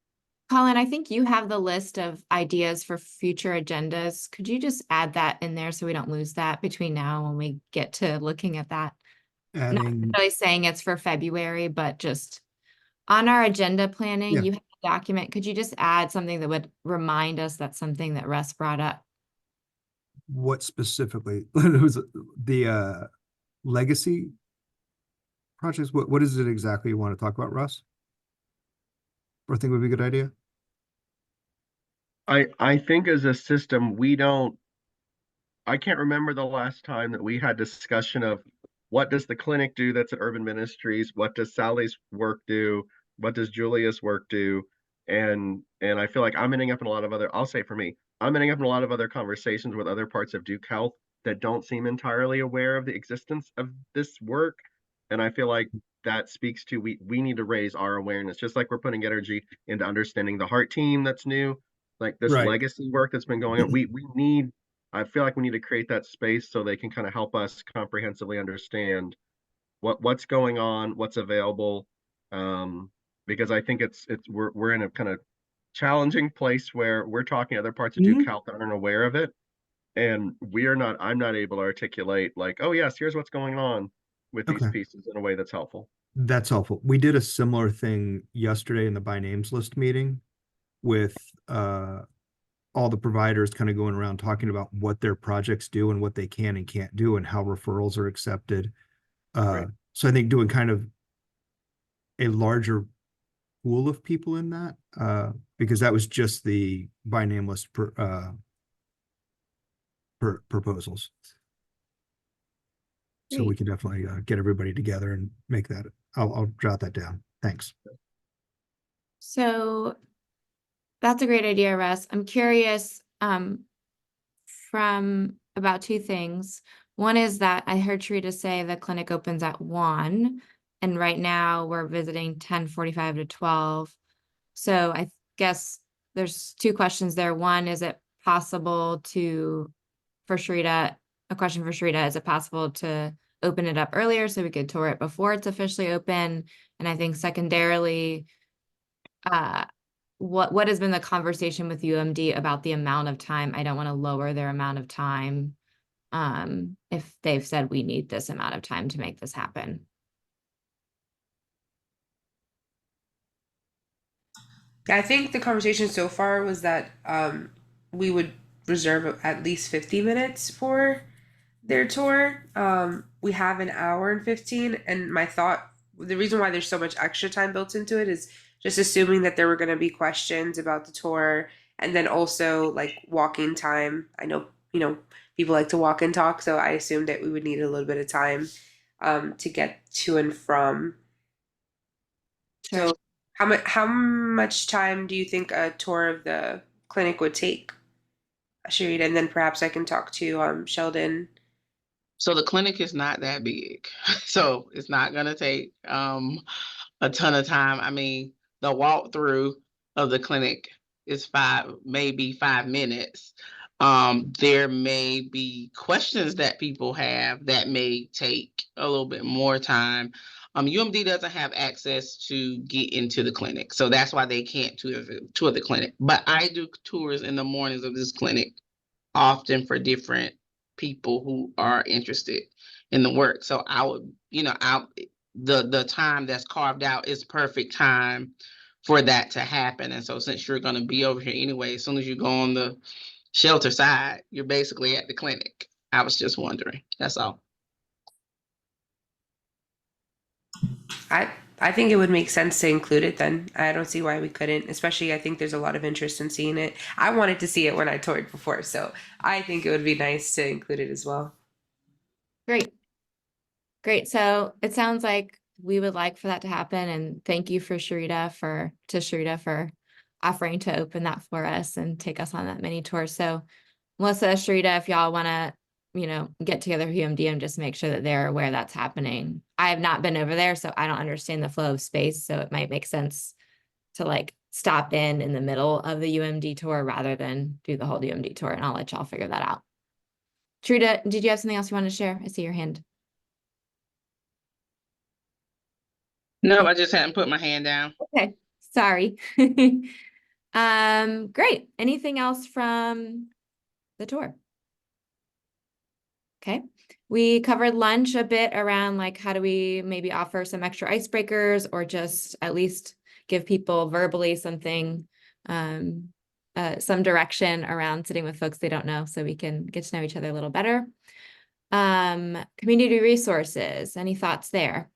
I think you have the list of ideas for future agendas. Could you just add that in there so we don't lose that between now and when we get to looking at that? Not Adding, really saying it's for February, but just on our agenda planning, Yeah. you have a document. Could you just add something that would remind us that's something that Russ brought up? what specifically? It was the legacy projects. What is it exactly you want to talk about, Russ? Or think would be a good idea? I think as a system, I can't remember the last time that we had discussion of what does the clinic do that's at Urban Ministries, what does Sally's work do, what does Julia's work do, and I feel like I'm ending up in a lot of other. I'll say for me, I'm ending up in a lot of other conversations with other parts of Duke Health that don't seem entirely aware of the existence of this work, and I feel like that speaks to we need to raise our awareness, just like we're putting energy into understanding the heart team that's new, like this Right. legacy work that's been going on. We need I feel like we need to create that space so they can kind of help us comprehensively understand what's going on, what's available. Because I think we're in a kind of challenging place where we're talking to other parts of Duke Health that aren't aware of it. And I'm not able to articulate like, oh yes, here's what's going on with these Okay. pieces in a way that's helpful. That's helpful. We did a similar thing yesterday in the by names list meeting with all the providers kind of going around talking about what their projects do and what they can and can't do and how referrals are accepted. Right. So I think doing kind of a larger pool of people in that, because that was just the by name list proposals. So we Great. can definitely get everybody together and make that. I'll jot that down. Thanks. So that's a great idea, Russ. I'm curious from about 2 things. One is that I heard Sharita say the clinic opens at 1, and right now we're visiting 10:45 to 12. So I guess there's 2 questions there. One, is it possible for Sharita a question for Sharita. Is it possible to open it up earlier so we could tour it before it's officially open? And I think secondarily, what has been the conversation with UMD about the amount of time? I don't want to lower their amount of time if they've said we need this amount of time to make this happen. I think the conversation so far was that we would reserve at least 50 minutes for their tour. We have an hour and 15, and my thought, the reason why there's so much extra time built into it is just assuming that there were going to be questions about the tour, and then also like walking time. I know, people like to walk and talk, so I assumed that we would need a little bit of time to get to and from. Sure. So how much time do you think a tour of the clinic would take, Sharita? And then perhaps I can talk to Sheldon. So the clinic is not that big. So it's not gonna take a ton of time. I mean, the walkthrough of the clinic is maybe 5 minutes. There may be questions that people have that may take a little bit more time. UMD doesn't have access to get into the clinic, so that's why they can't tour the clinic. But I do tours in the mornings of this clinic often for different people who are interested in the work. So I would, the time that's carved out is perfect time for that to happen. And so since you're going to be over here anyway, as soon as you go on the shelter side, you're basically at the clinic. I was just wondering. That's all. I think it would make sense to include it then. I don't see why we couldn't, especially I think there's a lot of interest in seeing it. I wanted to see it when I toured before, so I think it would be nice to include it as well. Great. Great. So it sounds like we would like for that to happen. And thank you for Sharita for offering to open that for us and take us on that mini tour. So Melissa, Sharita, if y'all want to, get together with UMD and just make sure that they're aware that's happening. I have not been over there, so I don't understand the flow of space. So it might make sense to like stop in the middle of the UMD tour rather than do the whole UMD tour. And I'll let y'all figure that out. Sharita, did you have something else you wanted to share? I see your hand. No, I just hadn't put my hand down. Okay, sorry. Great. Anything else from the tour? Okay, we covered lunch a bit around like how do we maybe offer some extra icebreakers or just at least give people verbally something, some direction around sitting with folks they don't know so we can get to know each other a little better. Community resources, any thoughts there?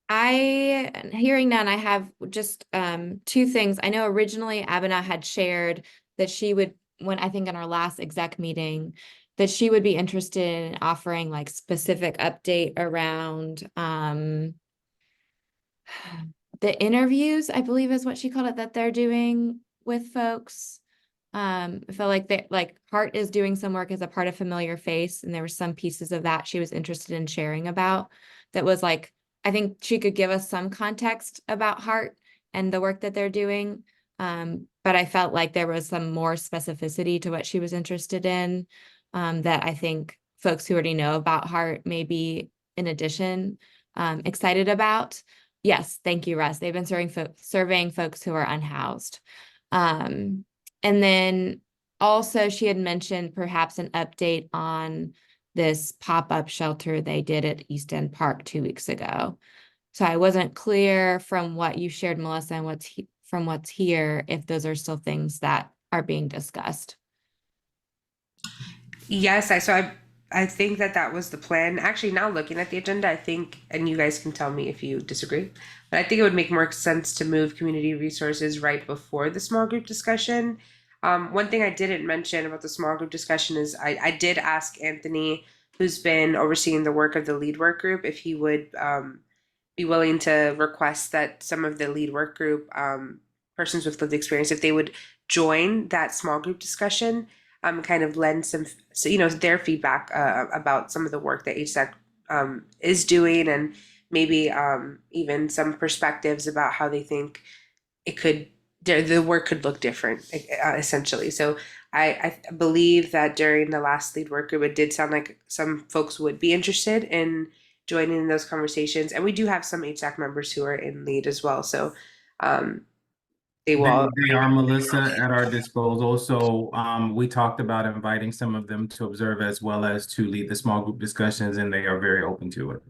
Hearing none, I have just two things. I know originally Abena had shared that she would, when I think in our last exec meeting, that she would be interested in offering like specific update around the interviews, I believe is what she called it, that they're doing with folks. I felt like Hart is doing some work as a part of Familiar Face, and there were some pieces of that she was interested in sharing about that was like, I think she could give us some context about Hart and the work that they're doing. But I felt like there was some more specificity to what she was interested in, that I think folks who already know about Hart may be, in addition, excited about. Yes, thank you, Russ. They've been surveying folks who are unhoused. And then also she had mentioned perhaps an update on this pop-up shelter they did at East End Park 2 weeks ago. So I wasn't clear from what you shared, Melissa, and from what's here, if those are still things that are being discussed. Yes, I think that was the plan. Actually, now looking at the agenda, I think, and you guys can tell me if you disagree, but I think it would make more sense to move community resources right before the small group discussion. One thing I didn't mention about the small group discussion is I did ask Anthony, who's been overseeing the work of the lead work group, if he would be willing to request that some of the lead work group persons with lived experience, if they would join that small group discussion, kind of lend some, their feedback about some of the work that HSAC is doing, and maybe even some perspectives about how they think it could the work could look different, essentially. So I believe that during the last lead work group, it did sound like some folks would be interested in joining in those conversations. And we do have some HSAC members who are in lead as well. So they will. They are, Melissa, at our disposal. So we talked about inviting some of them to observe as well as to lead the small group discussions, and they are very open to it.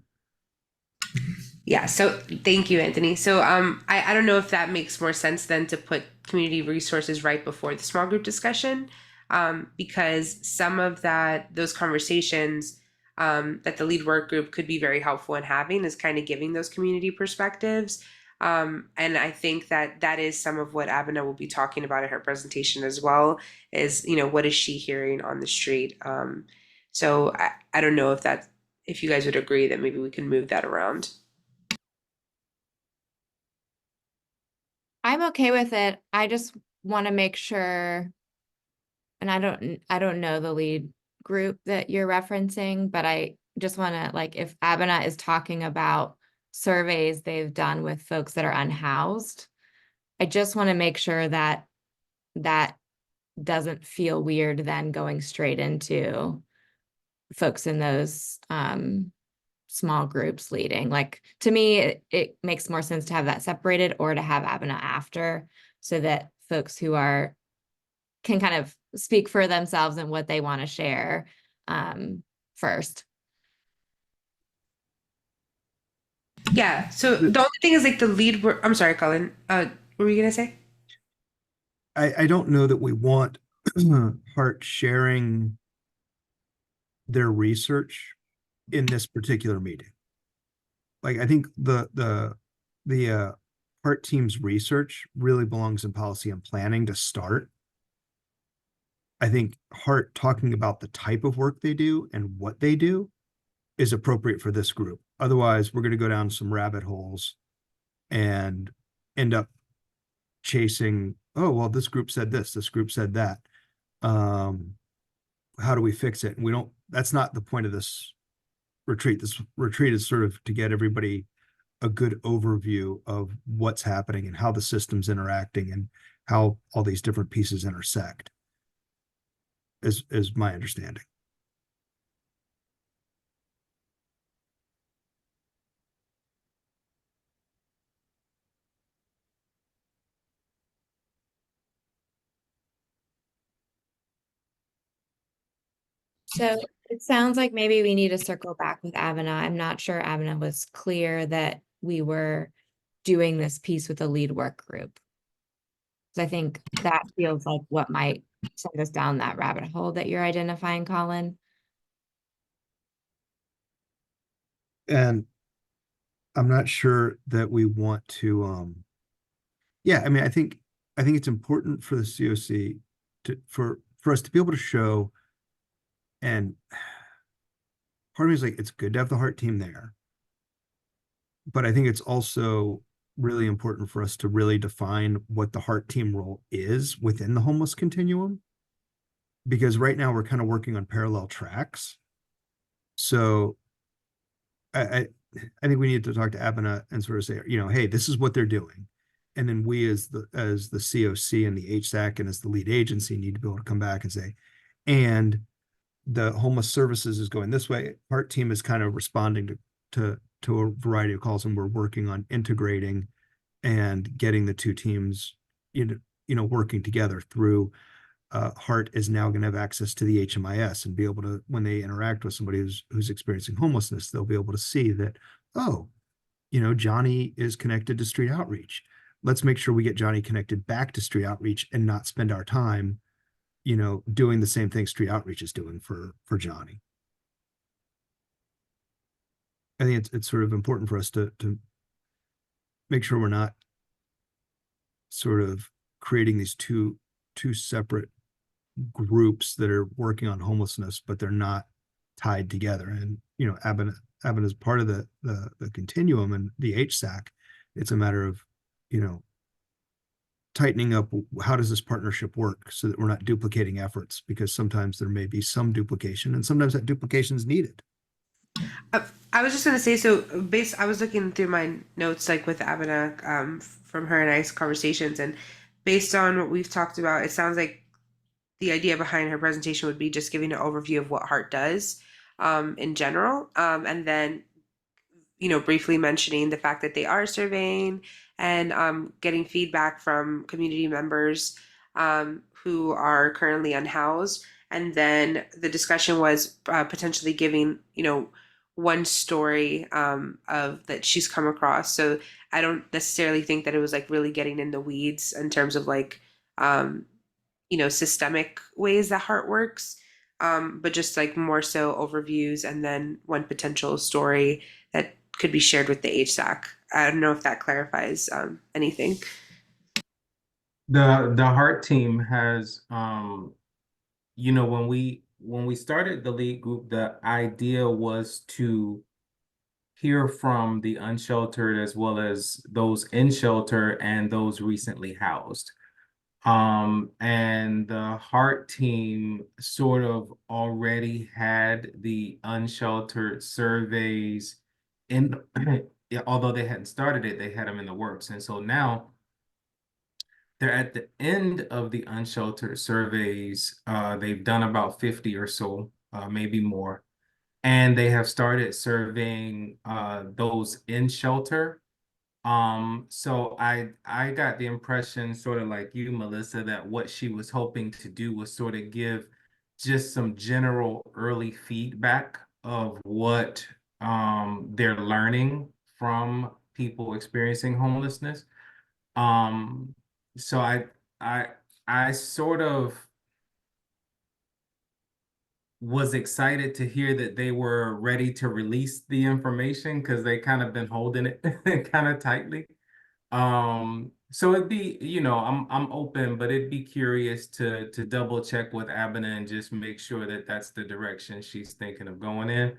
Yeah, so thank you, Anthony. So I don't know if that makes more sense than to put community resources right before the small group discussion, because some of those conversations that the lead work group could be very helpful in having is kind of giving those community perspectives. And I think that is some of what Abena will be talking about in her presentation as well, is, what is she hearing on the street? So I don't know if you guys would agree that maybe we can move that around. I'm okay with it. I just want to make sure, and I don't know the lead group that you're referencing, but I just want to, like, if Abena is talking about surveys they've done with folks that are unhoused, I just want to make sure that that doesn't feel weird then going straight into folks in those small groups leading. Like, to me, it makes more sense to have that separated, or to have Abena after, so that folks who can kind of speak for themselves and what they want to share first. Yeah. So the only thing is, like, the lead work. I'm sorry, Colin. What were you gonna say? I don't know that we want Hart sharing their research in this particular meeting. Like, I think the Hart team's research really belongs in policy and planning to start. I think Hart talking about the type of work they do and what they do is appropriate for this group. Otherwise, we're going to go down some rabbit holes and end up chasing, oh, well, this group said this group said that. How do we fix it? And that's not the point of this retreat. This retreat is sort of to get everybody a good overview of what's happening and how the system's interacting and how all these different pieces intersect, is my understanding. So it sounds like maybe we need to circle back with Abena. I'm not sure Abena was clear that we were doing this piece with the lead work group. So I think that feels like what might send us down that rabbit hole that you're identifying, Colin. And I'm not sure that we want to, yeah, I mean, I think it's important for the COC for us to be able to show, and part of me is like, it's good to have the Hart team there, but I think it's also really important for us to really define what the Hart team role is within the homeless continuum, because right now we're kind of working on parallel tracks. So I think we need to talk to Abena and sort of say, hey, this is what they're doing. And then we as the COC and the HSAC and as the lead agency need to be able to come back and say, and the homeless services is going this way. Hart team is kind of responding to a variety of calls, and we're working on integrating and getting the two teams, working together through. Hart is now going to have access to the HMIS and be able to, when they interact with somebody who's experiencing homelessness, they'll be able to see that, oh, Johnny is connected to street outreach. Let's make sure we get Johnny connected back to street outreach and not spend our time, doing the same thing street outreach is doing for Johnny. I think it's sort of important for us to make sure we're not sort of creating these two separate groups that are working on homelessness, but they're not tied together. And Abena is part of the continuum and the HSAC. It's a matter of tightening up, how does this partnership work so that we're not duplicating efforts, because sometimes there may be some duplication and sometimes that duplication is needed. I was just going to say, so I was looking through my notes, like with Abena, from her and I's conversations, and based on what we've talked about, it sounds like the idea behind her presentation would be just giving an overview of what Heart does in general, and then briefly mentioning the fact that they are surveying and getting feedback from community members who are currently unhoused. And then the discussion was potentially giving, one story of that she's come across. So I don't necessarily think that it was like really getting in the weeds in terms of like, systemic ways that Heart works, but just like more so overviews and then one potential story that could be shared with the HSAC. I don't know if that clarifies anything. The Heart team has when we started the lead group, the idea was to hear from the unsheltered as well as those in shelter and those recently housed. And the Heart team sort of already had the unsheltered surveys in, although they hadn't started it, they had them in the works. And so now they're at the end of the unsheltered surveys. They've done about 50 or so, maybe more. And they have started surveying those in shelter. So I got the impression, sort of like you, Melissa, that what she was hoping to do was sort of give just some general early feedback of what they're learning from people experiencing homelessness. Um, so I I sort of was excited to hear that they were ready to release the information because they kind of been holding it kind of tightly. So it'd be, I'm open, but it'd be curious to double check with Abena and just make sure that that's the direction she's thinking of going in.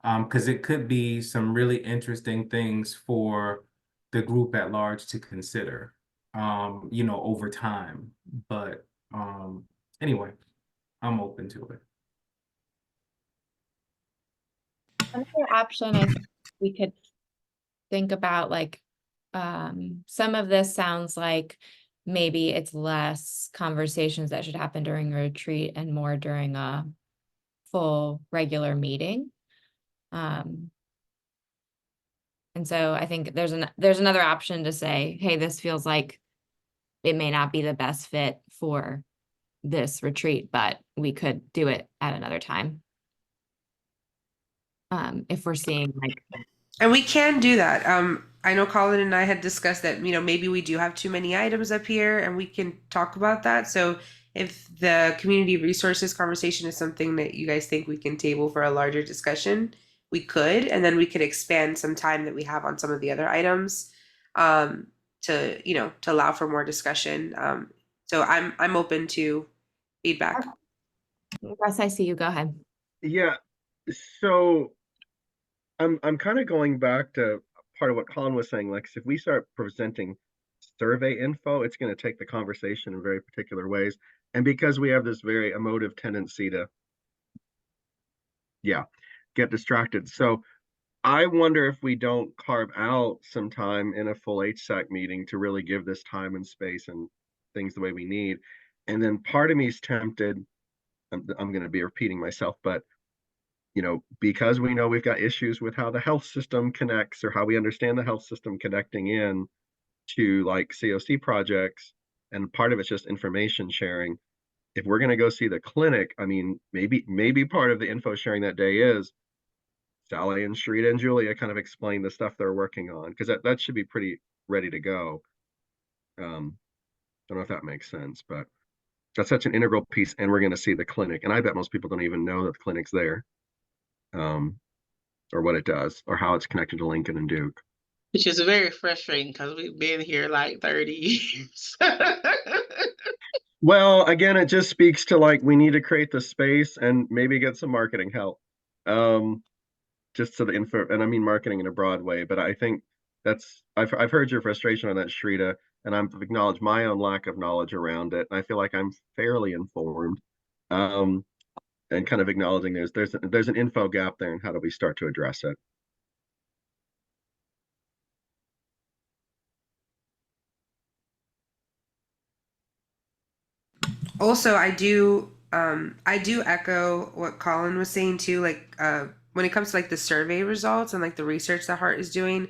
Because it could be some really interesting things for the group at large to consider, over time. But anyway, I'm open to it. Another option is we could think about like, some of this sounds like maybe it's less conversations that should happen during a retreat and more during a full regular meeting. And so I think there's another option to say, hey, this feels like it may not be the best fit for this retreat, but we could do it at another time. If we're seeing like, And we can do that. I know Colin and I had discussed that, maybe we do have too many items up here and we can talk about that. So if the community resources conversation is something that you guys think we can table for a larger discussion, we could, and then we could expand some time that we have on some of the other items to allow for more discussion. So I'm open to feedback. Russ, I see you. Go ahead. Yeah. So I'm kind of going back to part of what Colin was saying. Like, if we start presenting survey info, it's going to take the conversation in very particular ways. And because we have this very emotive tendency to, get distracted. So I wonder if we don't carve out some time in a full HSAC meeting to really give this time and space and things the way we need. And then part of me is tempted, I'm going to be repeating myself, but because we know we've got issues with how the health system connects or how we understand the health system connecting in to like COC projects, and part of it's just information sharing. If we're going to go see the clinic, I mean, maybe part of the info sharing that day is Sally and Shrita and Julia kind of explain the stuff they're working on, because that should be pretty ready to go. Don't know if that makes sense, but that's such an integral piece, and we're going to see the clinic, and I bet most people don't even know that the clinic's there. Or what it does, or how it's connected to Lincoln and Duke. Which is very frustrating because we've been here like 30 years. Well, again, it just speaks to like we need to create the space and maybe get some marketing help. Just so the info, and I mean marketing in a broad way, but I think I've heard your frustration on that, Shrita, and I've acknowledged my own lack of knowledge around it. And I feel like I'm fairly informed. And kind of acknowledging there's an info gap there, and how do we start to address it? Also, I do echo what Colin was saying too. Like, when it comes to like the survey results and like the research that Hart is doing,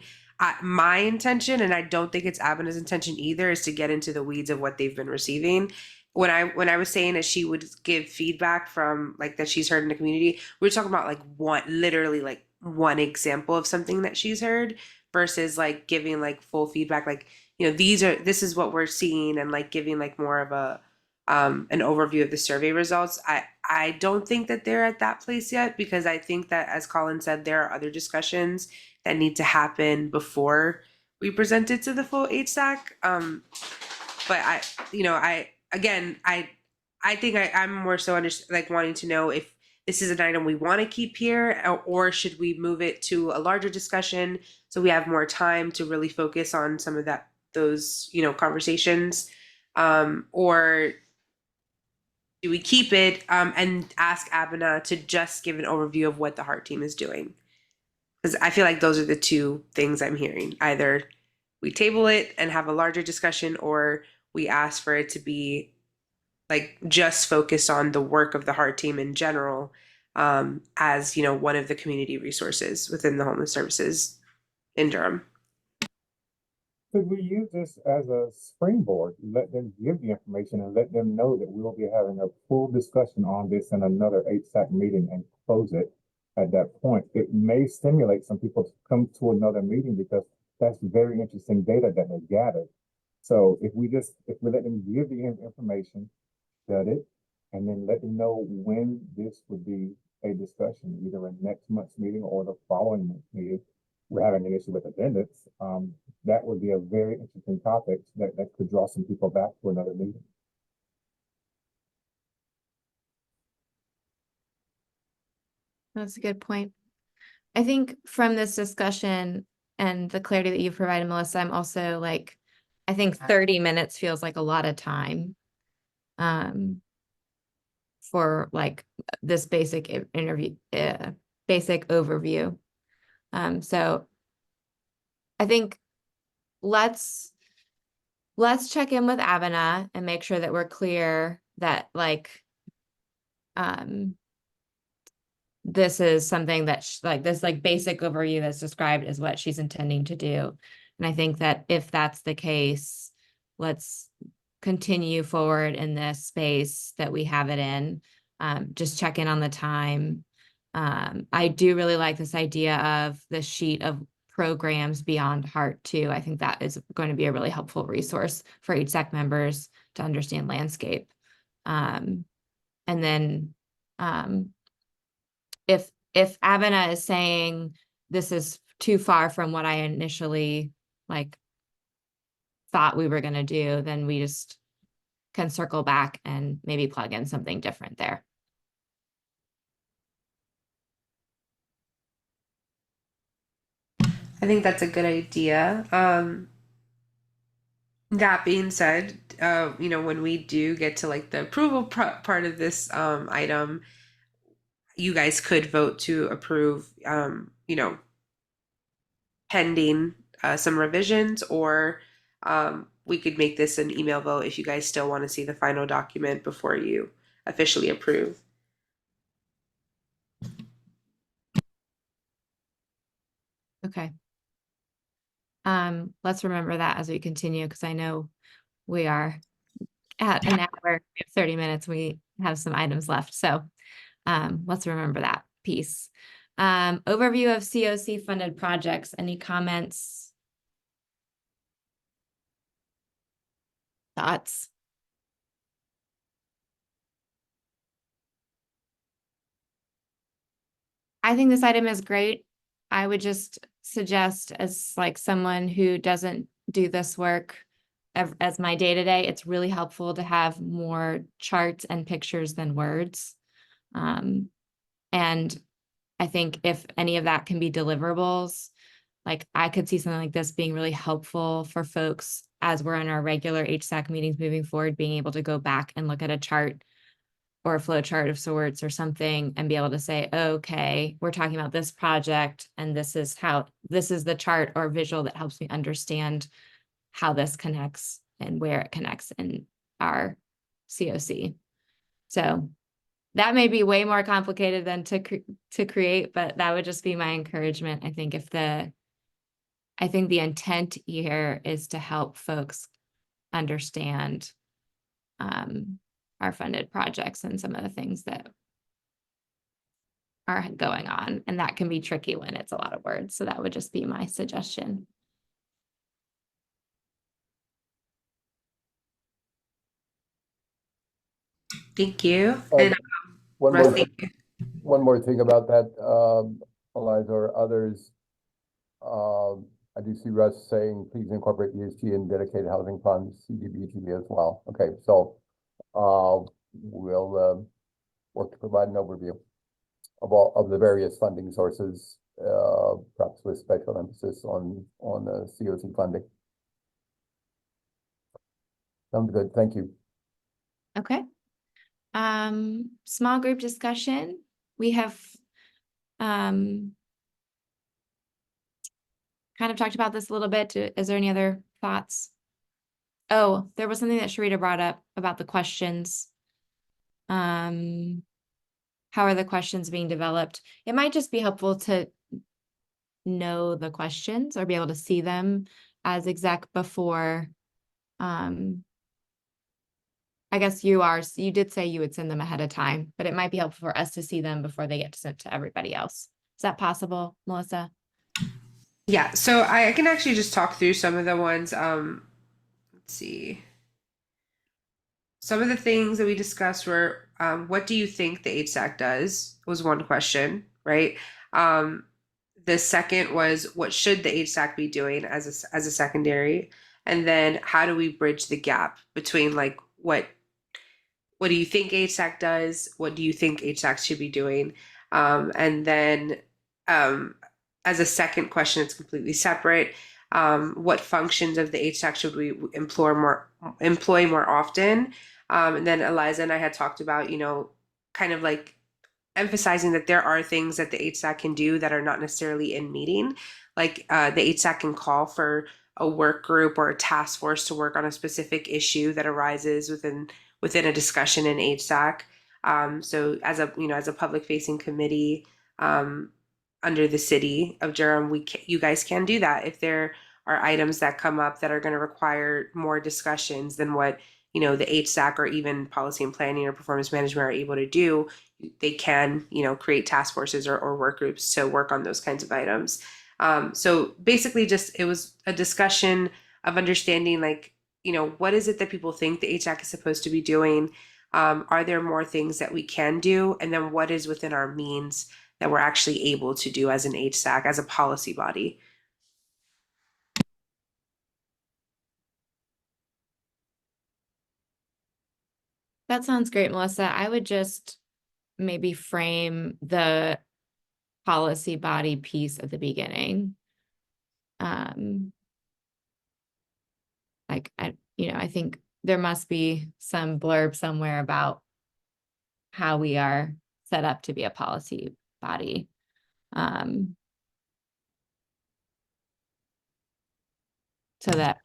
my intention, and I don't think it's Abina's intention either, is to get into the weeds of what they've been receiving. When I was saying that she would give feedback from like that she's heard in the community, we were talking about like literally like one example of something that she's heard versus like giving like full feedback, like, you know, this is what we're seeing, and like giving like more of a an overview of the survey results. I don't think that they're at that place yet, because I think that, as Colin said, there are other discussions that need to happen before we present it to the full HSAC. But I think I'm more so like wanting to know if this is an item we want to keep here, or should we move it to a larger discussion so we have more time to really focus on some of those conversations, or do we keep it and ask Abina to just give an overview of what the Heart team is doing? Because I feel like those are the two things I'm hearing. Either we table it and have a larger discussion, or we ask for it to be like just focused on the work of the Heart team in general, as one of the community resources within the homeless services in Durham. Could we use this as a springboard? Let them give the information and let them know that we'll be having a full discussion on this in another HSAC meeting and close it at that point. It may stimulate some people to come to another meeting because that's very interesting data that they gathered. So if we let them give the information, shut it, and then let them know when this would be a discussion, either in next month's meeting or the following month's meeting. We're having an issue with attendance. That would be a very interesting topic that could draw some people back to another meeting. That's a good point. I think from this discussion and the clarity that you've provided, Melissa, I'm also like, I think 30 minutes feels like a lot of time for like this basic interview, basic overview. So I think let's check in with Abina and make sure that we're clear that like this is something that like this like basic overview that's described is what she's intending to do. And I think that if that's the case, let's continue forward in this space that we have it in. Just check in on the time. I do really like this idea of the sheet of programs beyond Heart too. I think that is going to be a really helpful resource for HSAC members to understand landscape. And then if Abina is saying this is too far from what I initially like thought we were going to do, then we just can circle back and maybe plug in something different there. I think that's a good idea. That being said, when we do get to like the approval part of this item, you guys could vote to approve, pending some revisions, or we could make this an email vote if you guys still want to see the final document before you officially approve. Okay. Let's remember that as we continue, because I know we are at an hour, 30 minutes, we have some items left. So let's remember that piece. Overview of COC funded projects. Any comments? Thoughts? I think this item is great. I would just suggest, as like someone who doesn't do this work as my day-to-day, it's really helpful to have more charts and pictures than words. And I think if any of that can be deliverables, like I could see something like this being really helpful for folks as we're in our regular HSAC meetings moving forward, being able to go back and look at a chart or a flow chart of sorts or something and be able to say, okay, we're talking about this project and this is the chart or visual that helps me understand how this connects and where it connects in our COC. So that may be way more complicated than to create, but that would just be my encouragement. I think I think the intent here is to help folks understand our funded projects and some of the things that are going on. And that can be tricky when it's a lot of words. So that would just be my suggestion. Thank you. Uh, And One Russ, more, thank you. one more thing about that, Eliza or others. I do see Russ saying, please incorporate ESG and dedicated housing funds, CDBG as well. Okay, so we'll work to provide an overview of all of the various funding sources, perhaps with special emphasis on the COC funding. Sounds good. Thank you. Okay. Small group discussion. We have kind of talked about this a little bit. Is there any other thoughts? Oh, there was something that Sharita brought up about the questions. How are the questions being developed? It might just be helpful to know the questions or be able to see them as exec before. I guess you did say you would send them ahead of time, but it might be helpful for us to see them before they get sent to everybody else. Is that possible, Melissa? Yeah, so I can actually just talk through some of the ones. Let's see. Some of the things that we discussed were, what do you think the HSAC does? Was one question, right? The second was, what should the HSAC be doing as a secondary? And then how do we bridge the gap between like what do you think HSAC does? What do you think HSAC should be doing? And then as a second question, it's completely separate. What functions of the HSAC should we employ more often? And then Eliza and I had talked about, kind of like emphasizing that there are things that the HSAC can do that are not necessarily in meeting. Like the HSAC can call for a work group or a task force to work on a specific issue that arises within a discussion in HSAC. So as a public facing committee under the city of Durham, you guys can do that if there are items that come up that are going to require more discussions than what the HSAC or even policy and planning or performance management are able to do. They can create task forces or work groups to work on those kinds of items. So basically, just it was a discussion of understanding what is it that people think the HSAC is supposed to be doing? Are there more things that we can do? And then what is within our means that we're actually able to do as an HSAC, as a policy body? That sounds great, Melissa. I would just maybe frame the policy body piece at the beginning. I think there must be some blurb somewhere about how we are set up to be a policy body. So that,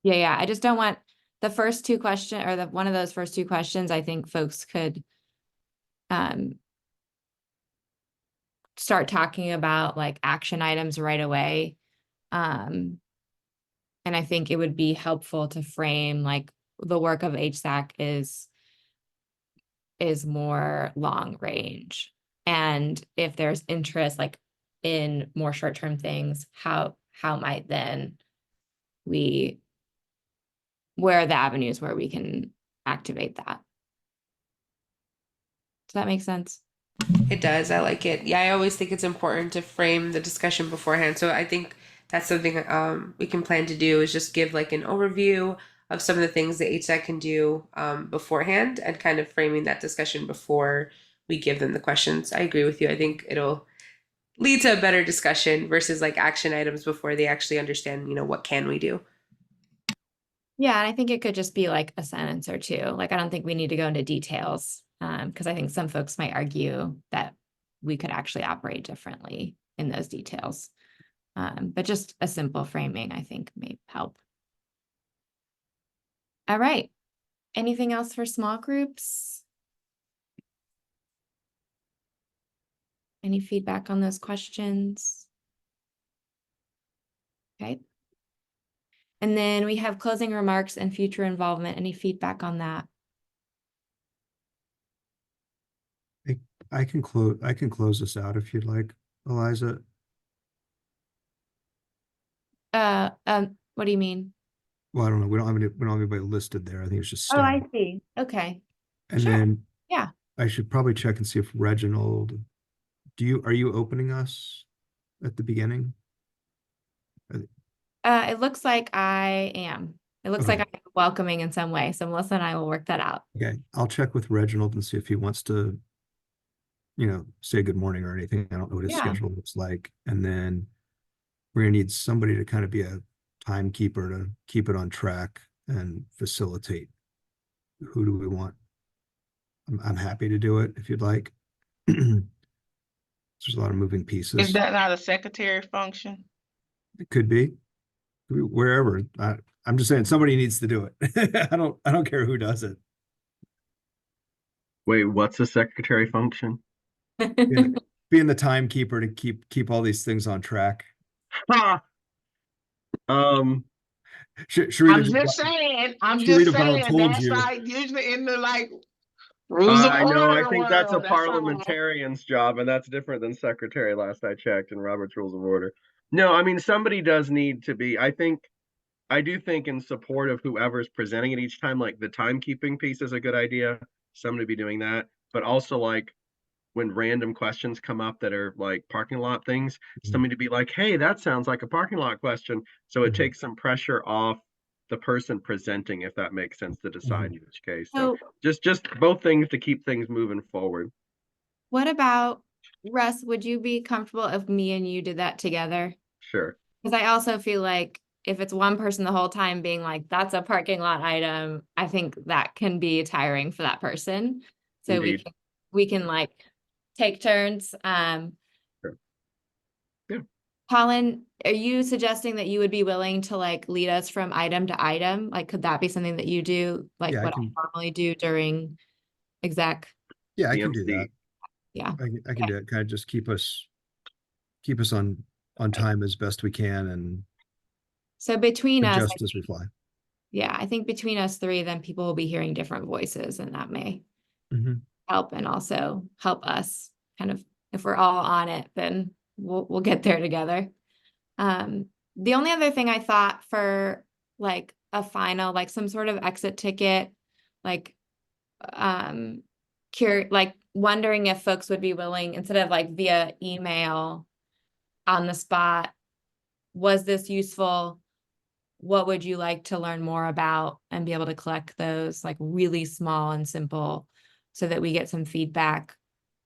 yeah. I just don't want the first two questions or one of those first two questions. I think folks could start talking about like action items right away. And I think it would be helpful to frame like the work of HSAC is more long range. And if there's interest like in more short-term things, how might then where are the avenues where we can activate that? Does that make sense? It does. I like it. Yeah, I always think it's important to frame the discussion beforehand. So I think that's something we can plan to do, is just give like an overview of some of the things that HSAC can do beforehand, and kind of framing that discussion before we give them the questions. I agree with you. I think it'll lead to a better discussion versus like action items before they actually understand, what can we do. Yeah, and I think it could just be like a sentence or two. Like, I don't think we need to go into details because I think some folks might argue that we could actually operate differently in those details. But just a simple framing, I think, may help. All right. Anything else for small groups? Any feedback on those questions? Okay. And then we have closing remarks and future involvement. Any feedback on that? I can close this out if you'd like, Eliza. What do you mean? Well, I don't know. We don't have anybody listed there. I think it's just Oh, I staff. see. Okay. And sure. then Yeah. I should probably check and see if Reginald, are you opening us at the beginning? It looks like I am. It looks Okay. like I'm welcoming in some way. So Melissa and I will work that out. Okay, I'll check with Reginald and see if he wants to, say good morning or anything. I don't know what his Yeah. schedule looks like. And then we're gonna need somebody to kind of be a timekeeper to keep it on track and facilitate. Who do we want? I'm happy to do it if you'd like. There's a lot of moving pieces. Is that not a secretary function? It could be wherever. I'm just saying somebody needs to do it. I don't care who does it. Wait, what's a secretary function? Being the timekeeper to keep all these things on track. Ha! I'm just saying, told that's you. like usually in the like rules of I know, I order think that's a world, that's all. parliamentarian's job, and that's different than secretary last I checked in Robert's Rules of Order. No, I mean, somebody does need to be, I do think in support of whoever's presenting it each time, like the timekeeping piece is a good idea, somebody be doing that, but also like when random questions come up that are like parking lot things, somebody to be like, hey, that sounds like a parking lot question. So it takes some pressure off the person presenting, if that makes sense to decide in each case. So just both things to keep things moving forward. What about Russ? Would you be comfortable if me and you did that together? Sure. Because I also feel like if it's one person the whole time being like, that's a parking lot item, I think that can be tiring for that person. So Indeed. we can like take turns. Sure. Yeah. Colin, are you suggesting that you would be willing to like lead us from item to item? Like, could that be something that you do, like Yeah, what I normally do during exec? Yeah, I can do that. Yeah. I can do it. Kind of just keep us on time as best we can and So between us, adjust as we fly. yeah, I think between us three, then people will be hearing different voices and that may help and also help us kind of, if we're all on it, then we'll get there together. The only other thing I thought for like a final, like some sort of exit ticket, like like wondering if folks would be willing, instead of like via email on the spot, was this useful? What would you like to learn more about, and be able to collect those like really small and simple so that we get some feedback.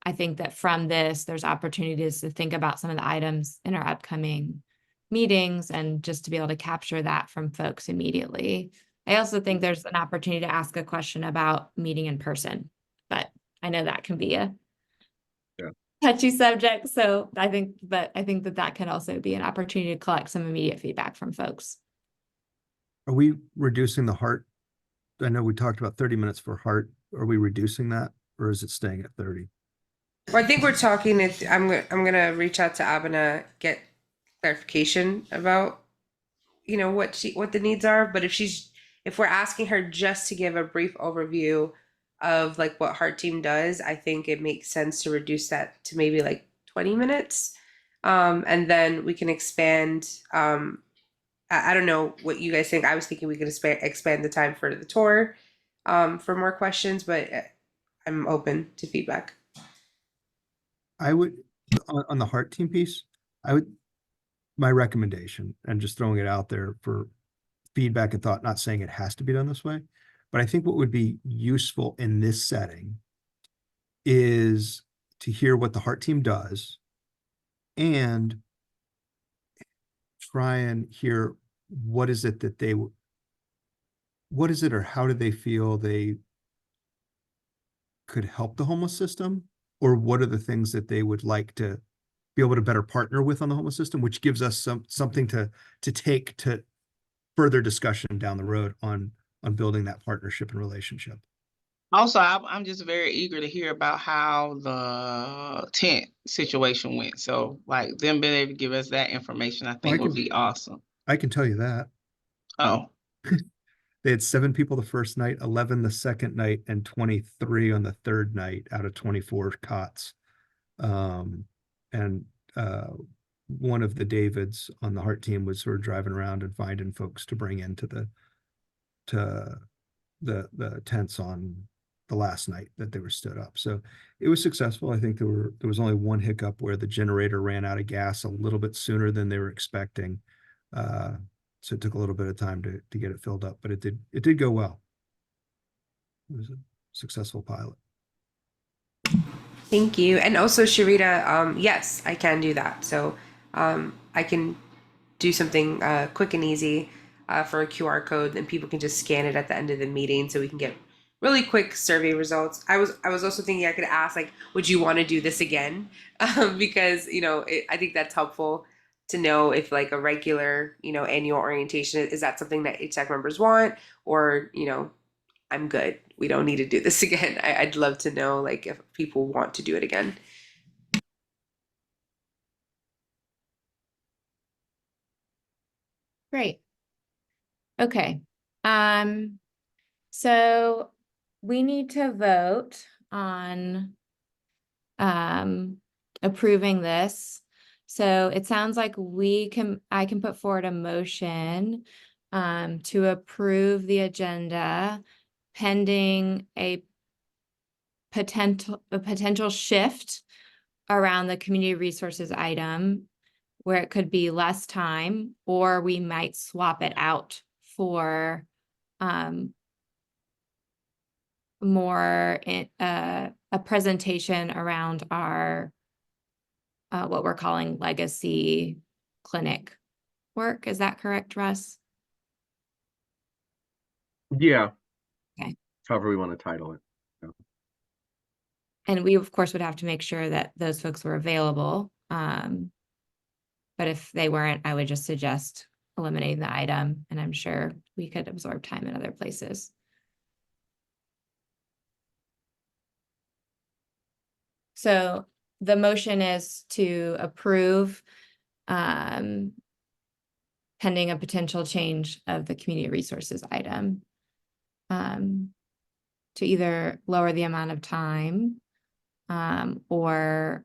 I think that from this, there's opportunities to think about some of the items in our upcoming meetings and just to be able to capture that from folks immediately. I also think there's an opportunity to ask a question about meeting in person, but I know that can be a touchy subject. So I think that can also be an opportunity to collect some immediate feedback from folks. Are we reducing the heart? I know we talked about 30 minutes for heart. Are we reducing that or is it staying at 30? Well, I think we're talking. I'm gonna reach out to Abena, get clarification about what the needs are. But if we're asking her just to give a brief overview of like what Heart Team does, I think it makes sense to reduce that to maybe like 20 minutes, and then we can expand. I don't know what you guys think. I was thinking we could expand the time for the tour, for more questions, but I'm open to feedback. I would, on the Heart Team piece, my recommendation, and just throwing it out there for feedback and thought, not saying it has to be done this way, but I think what would be useful in this setting is to hear what the Heart Team does and try and hear what is it or how do they feel they could help the homeless system, or what are the things that they would like to be able to better partner with on the homeless system, which gives us something to take to further discussion down the road on on building that partnership and relationship. Also, I'm just very eager to hear about how the tent situation went. So, like, them being able to give us that information, I think would be awesome. I can tell you that. Oh, They had 7 people the first night, 11 the second night, and 23 on the third night out of 24 cots. And one of the Davids on the Heart team was sort of driving around and finding folks to bring into the tents on the last night that they were stood up. So it was successful. I think there was only one hiccup where the generator ran out of gas a little bit sooner than they were expecting. So it took a little bit of time to get it filled up, but it did go well. It was a successful pilot. Thank you. And also, Sharita, yes, I can do that. So I can do something quick and easy for a QR code, and people can just scan it at the end of the meeting so we can get really quick survey results. I was also thinking I could ask, like, would you want to do this again? Because, I think that's helpful to know if, like, a regular, annual orientation, is that something that HSAC members want, or, I'm good, we don't need to do this again. I'd love to know, like, if people want to do it again. Great. Okay. So we need to vote on approving this. So it sounds like I can put forward a motion to approve the agenda pending a potential shift around the community resources item where it could be less time, or we might swap it out for more a presentation around our what we're calling legacy clinic work. Is that correct, Russ? Yeah. Okay. However we want to title it. Yeah. And we, of course, would have to make sure that those folks were available. But if they weren't, I would just suggest eliminating the item, and I'm sure we could absorb time in other places. So the motion is to approve pending a potential change of the community resources item to either lower the amount of time or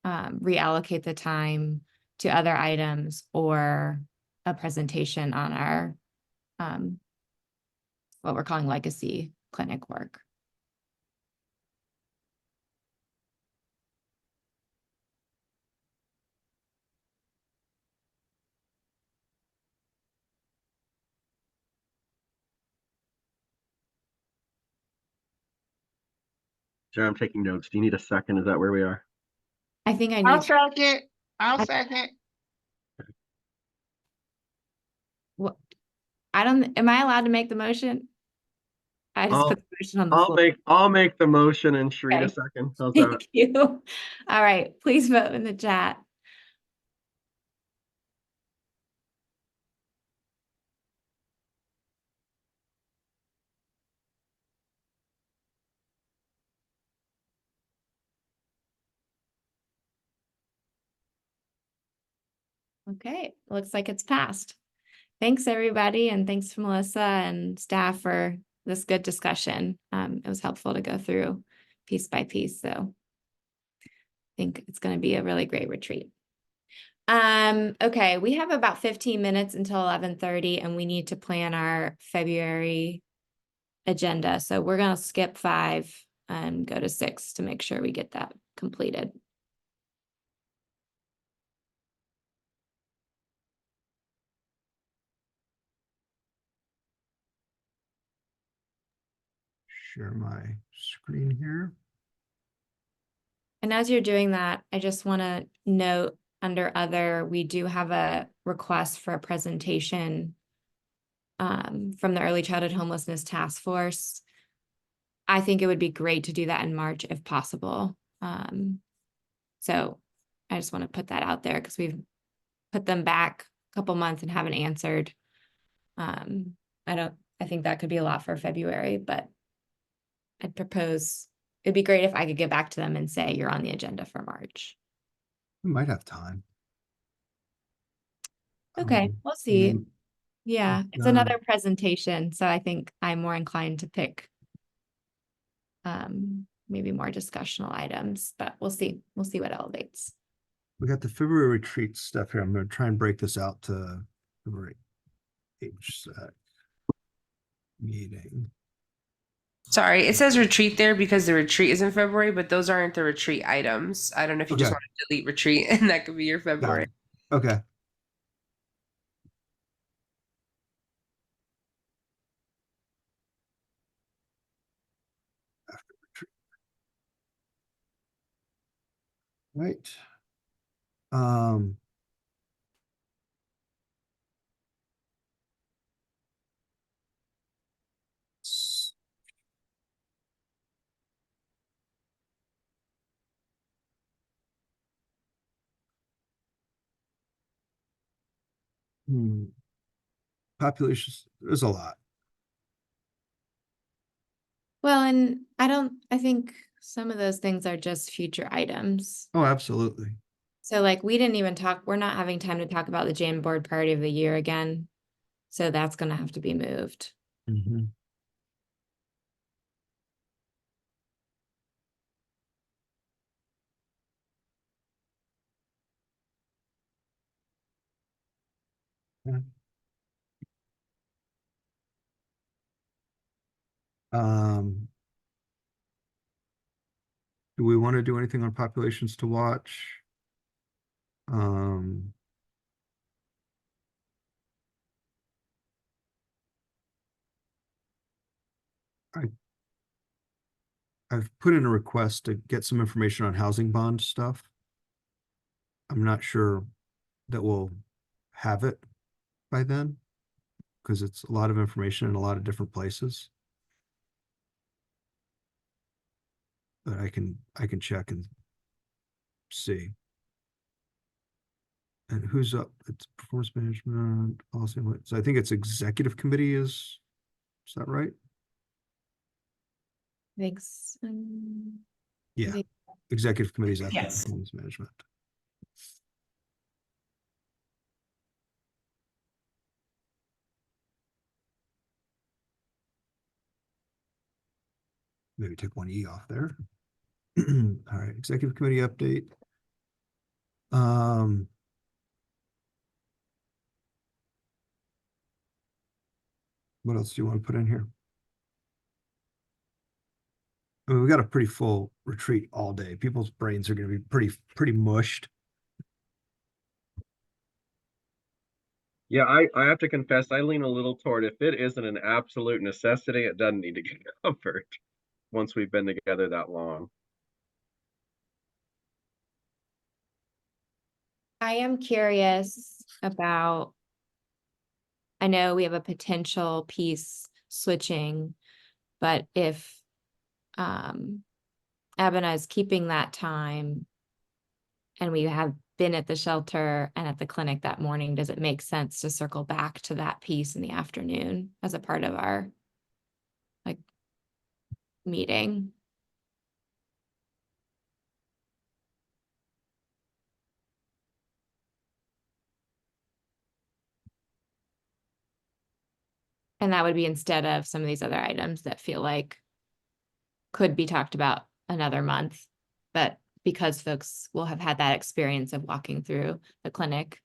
reallocate the time to other items or a presentation on our what we're calling legacy clinic work. Sure, I'm taking notes. Do you need a second? Is that where we are? I think I I'll need second. I'll second. what am I allowed to make the motion? I just put the motion on the floor. I'll make the motion and Sharita Okay. second. How's that? Thank you. All right, please vote in the chat. Okay, looks like it's passed. Thanks, everybody, and thanks to Melissa and staff for this good discussion. It was helpful to go through piece by piece, so I think it's going to be a really great retreat. Okay, we have about 15 minutes until 11:30, and we need to plan our February agenda. So we're going to skip 5 and go to 6 to make sure we get that completed. Share my screen here. And as you're doing that, I just want to note under other, we do have a request for a presentation from the Early Childhood Homelessness Task Force. I think it would be great to do that in March if possible. So I just want to put that out there because we've put them back a couple months and haven't answered. I I think that could be a lot for February, but I'd propose, it'd be great if I could get back to them and say you're on the agenda for March. We might have time. Okay, we'll see. maybe- Yeah, it's another presentation, so I think I'm more inclined to pick maybe more discussional items, but we'll see. We'll see what elevates. We got the February retreat stuff here. I'm gonna try and break this out to February HSAC meeting. Sorry, it says retreat there because the retreat is in February, but those aren't the retreat items. I don't know if you just Okay. want to delete retreat and that could be your Got February. it. Okay. After retreat. Right. Um. Population, there's a lot. Well, and I think some of those things are just future items. Oh, absolutely. So like we didn't even talk, we're not having time to talk about the Jam Board Party of the Year again. So that's gonna have to be moved. Mhm. Yeah. Um, do we want to do anything on populations to watch? Um, I've put in a request to get some information on housing bond stuff. I'm not sure that we'll have it by then, because it's a lot of information in a lot of different places. But I can check and see. And who's up? It's performance management policy. So I think it's executive committee is that right? Thanks. Yeah. think- Executive committees after Yes. performance management. Maybe take one E off there. All right, executive committee update. What else do you want to put in here? I mean, we got a pretty full retreat all day. People's brains are going to be pretty mushed. Yeah, I have to confess, I lean a little toward if it isn't an absolute necessity, it doesn't need to get covered once we've been together that long. I am curious about, I know we have a potential piece switching, but if Abena is keeping that time and we have been at the shelter and at the clinic that morning, does it make sense to circle back to that piece in the afternoon as a part of our like meeting? And that would be instead of some of these other items that feel like could be talked about another month, but because folks will have had that experience of walking through the clinic,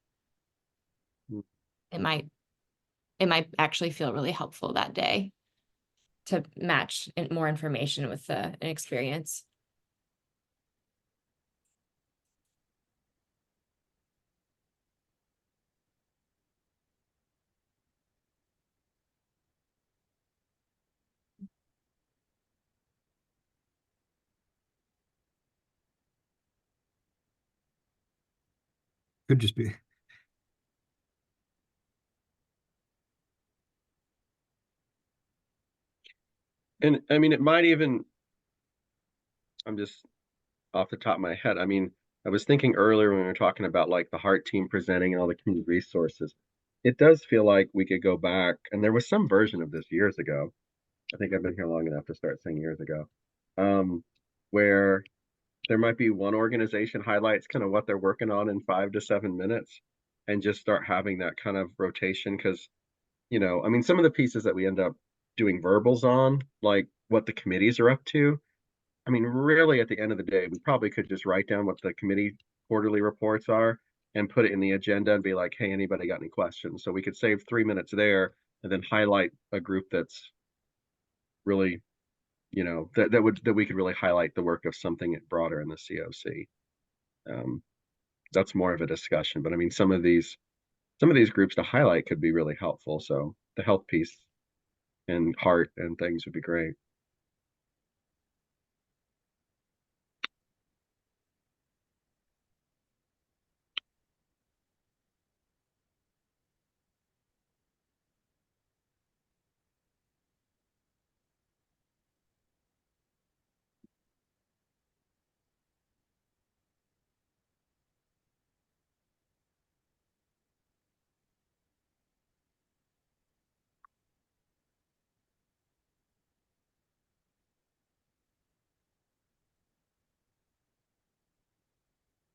Mm. it might actually feel really helpful that day to match more information with an experience. Could just be. And I mean, it might even, I'm just off the top of my head. I mean, I was thinking earlier when we were talking about like the heart team presenting and all the community resources. it does feel like we could go back, and there was some version of this years ago. I think I've been here long enough to start saying years ago, where there might be one organization highlights kind of what they're working on in 5 to 7 minutes, and just start having that kind of rotation. Because, I mean, some of the pieces that we end up doing verbals on, like what the committees are up to, I mean, really, at the end of the day, we probably could just write down what the committee quarterly reports are and put it in the agenda and be like, hey, anybody got any questions? So we could save 3 minutes there and then highlight a group that's really, that we could really highlight the work of something broader in the COC. That's more of a discussion, but I mean, some of these groups to highlight could be really helpful. So the health piece and heart and things would be great.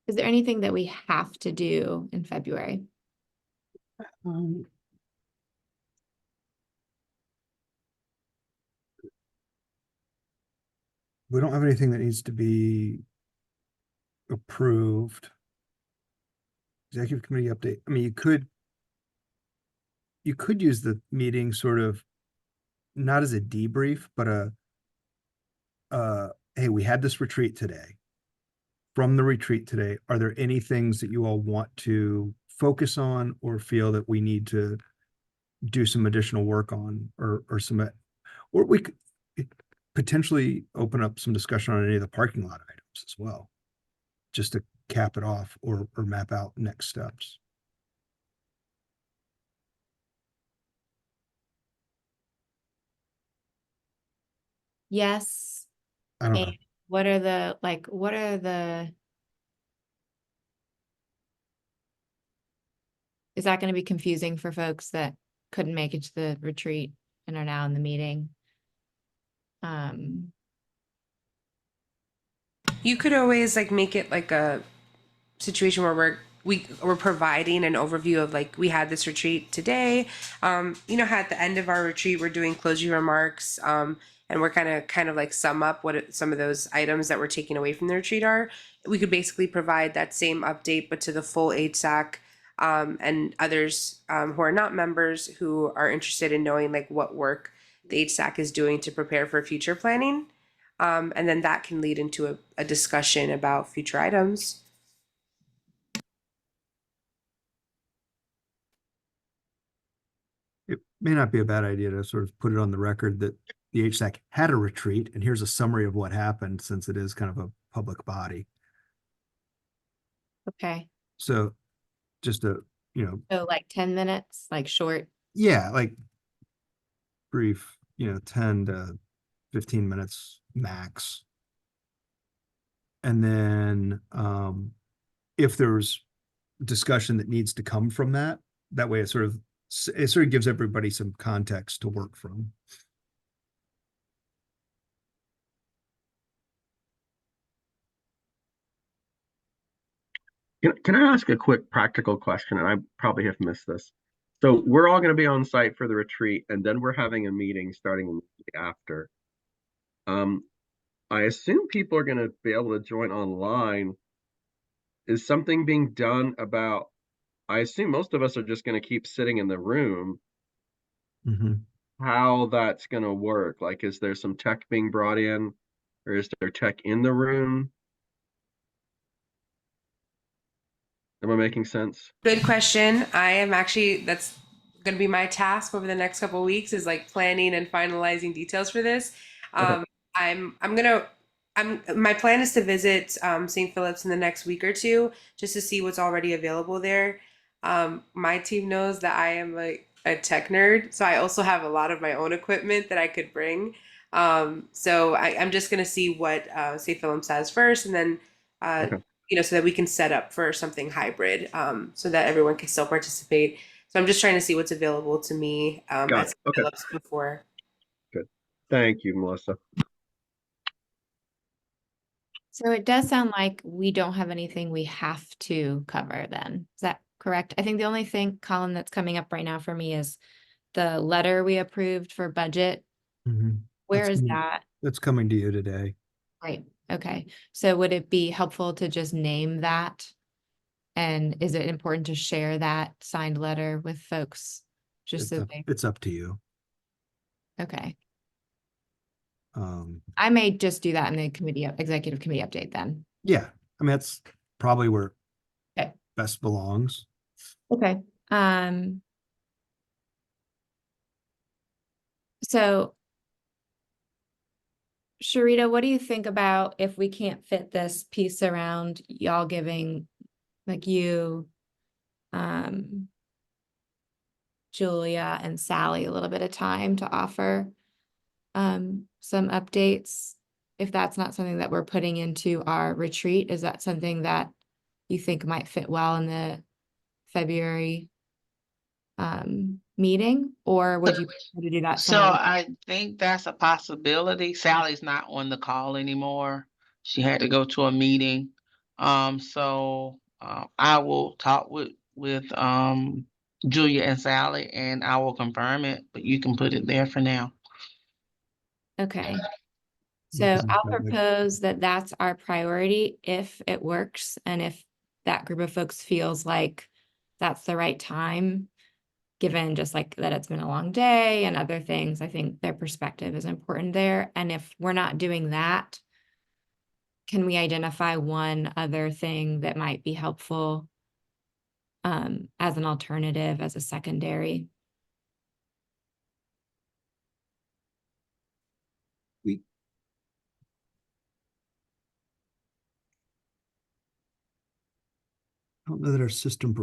Is there anything that we have to do in February? We don't have anything that needs to be approved. Executive committee update. I mean, you could use the meeting sort of not as a debrief, but hey, we had this retreat today. From the retreat today, are there any things that you all want to focus on or feel that we need to do some additional work on, or we could potentially open up some discussion on any of the parking lot items as well, just to cap it off or map out next steps. Yes. I don't know. And what are the is that going to be confusing for folks that couldn't make it to the retreat and are now in the meeting? You could always like make it like a situation where we're providing an overview of like we had this retreat today. At the end of our retreat we're doing closing remarks, and we're kind of like sum up what some of those items that we're taking away from the retreat are. We could basically provide that same update but to the full HSAC, and others who are not members who are interested in knowing like what work the HSAC is doing to prepare for future planning. And then that can lead into a discussion about future items. It may not be a bad idea to sort of put it on the record that the HSAC had a retreat, and here's a summary of what happened, since it is kind of a public body. Okay. So just So like 10 minutes, like short. yeah, like brief, 10 to 15 minutes max. And then if there's discussion that needs to come from that way it sort of gives everybody some context to work from. Can I ask a quick practical question? And I probably have missed this. So we're all going to be on site for the retreat, and then we're having a meeting starting immediately after. I assume people are going to be able to join online. Is something being done about, I assume most of us are just going to keep sitting in the room. How that's going to work? Like, is there some tech being brought in, or is there tech in the room? Am I making sense? Good question. That's going to be my task over the next couple of weeks, is like planning and finalizing details for this. Okay. My plan is to visit St. Philip's in the next week or two just to see what's already available there. My team knows that I am like a tech nerd, so I also have a lot of my own equipment that I could bring. So I'm just going to see what St. Philip's has first, and then Okay. so that we can set up for something hybrid, so that everyone can still participate. So I'm just trying to see what's available to me Got as it. Okay, Phillips before. good. Thank you, Melissa. So it does sound like we don't have anything we have to cover then. Is that correct? I think the only thing, Colin, that's coming up right now for me is the letter we approved for budget. Mhm. Where That's is coming- that? That's coming to you today. Right, okay. So would it be helpful to just name that? And is it important to share that signed letter with folks? Just so they, It's up to you. okay. Um, I may just do that in the executive committee update then. yeah, I mean, that's probably where Okay. it best belongs. Okay. So Sharita, what do you think about if we can't fit this piece around y'all giving, like you, Julia and Sally a little bit of time to offer some updates? If that's not something that we're putting into our retreat, is that something that you think might fit well in the February meeting, or would you prefer to do that So some other? I think that's a possibility. Sally's not on the call anymore. She had to go to a meeting. I will talk with Julia and Sally, and I will confirm it, but you can put it there for now. Okay. So Mhm. I'll That makes- propose that that's our priority if it works, and if that group of folks feels like that's the right time, given just like that it's been a long day and other things, I think their perspective is important there. And if we're not doing that, can we identify one other thing that might be helpful as an alternative, as a secondary? We, I don't know that our system,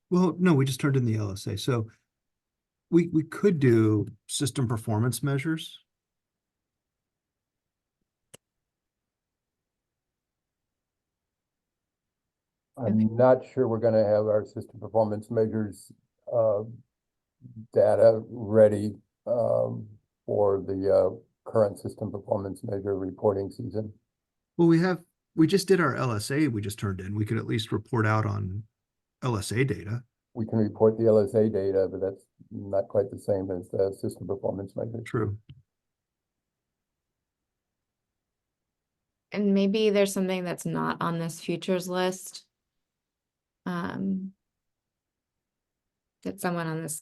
well, no, we just turned in the LSA. So we could do system performance measures. I'm not sure we're gonna have our system performance measures, data ready, for the, current system performance measure reporting season. Well, we just did our LSA, we just turned in. We could at least report out on LSA data. We can report the LSA data, but that's not quite the same as the system performance measure. True. And maybe there's something that's not on this futures list. That someone on this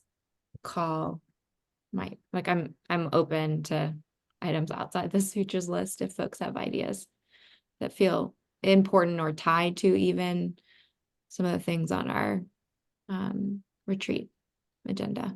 call might, like, I'm open to items outside this futures list if folks have ideas that feel important or tied to even some of the things on our retreat agenda.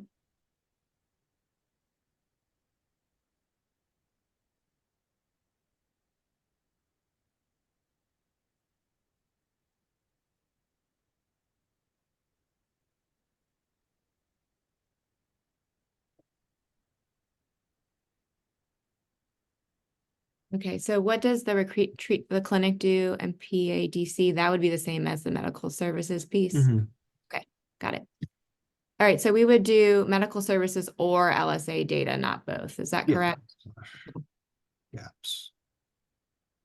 Okay, so what does the the clinic do and PADC? That would be the same as the medical services piece. Mhm. Okay, got it. All right, so we would do medical services or LSA data, not both. Is that Yeah. correct? Gaps.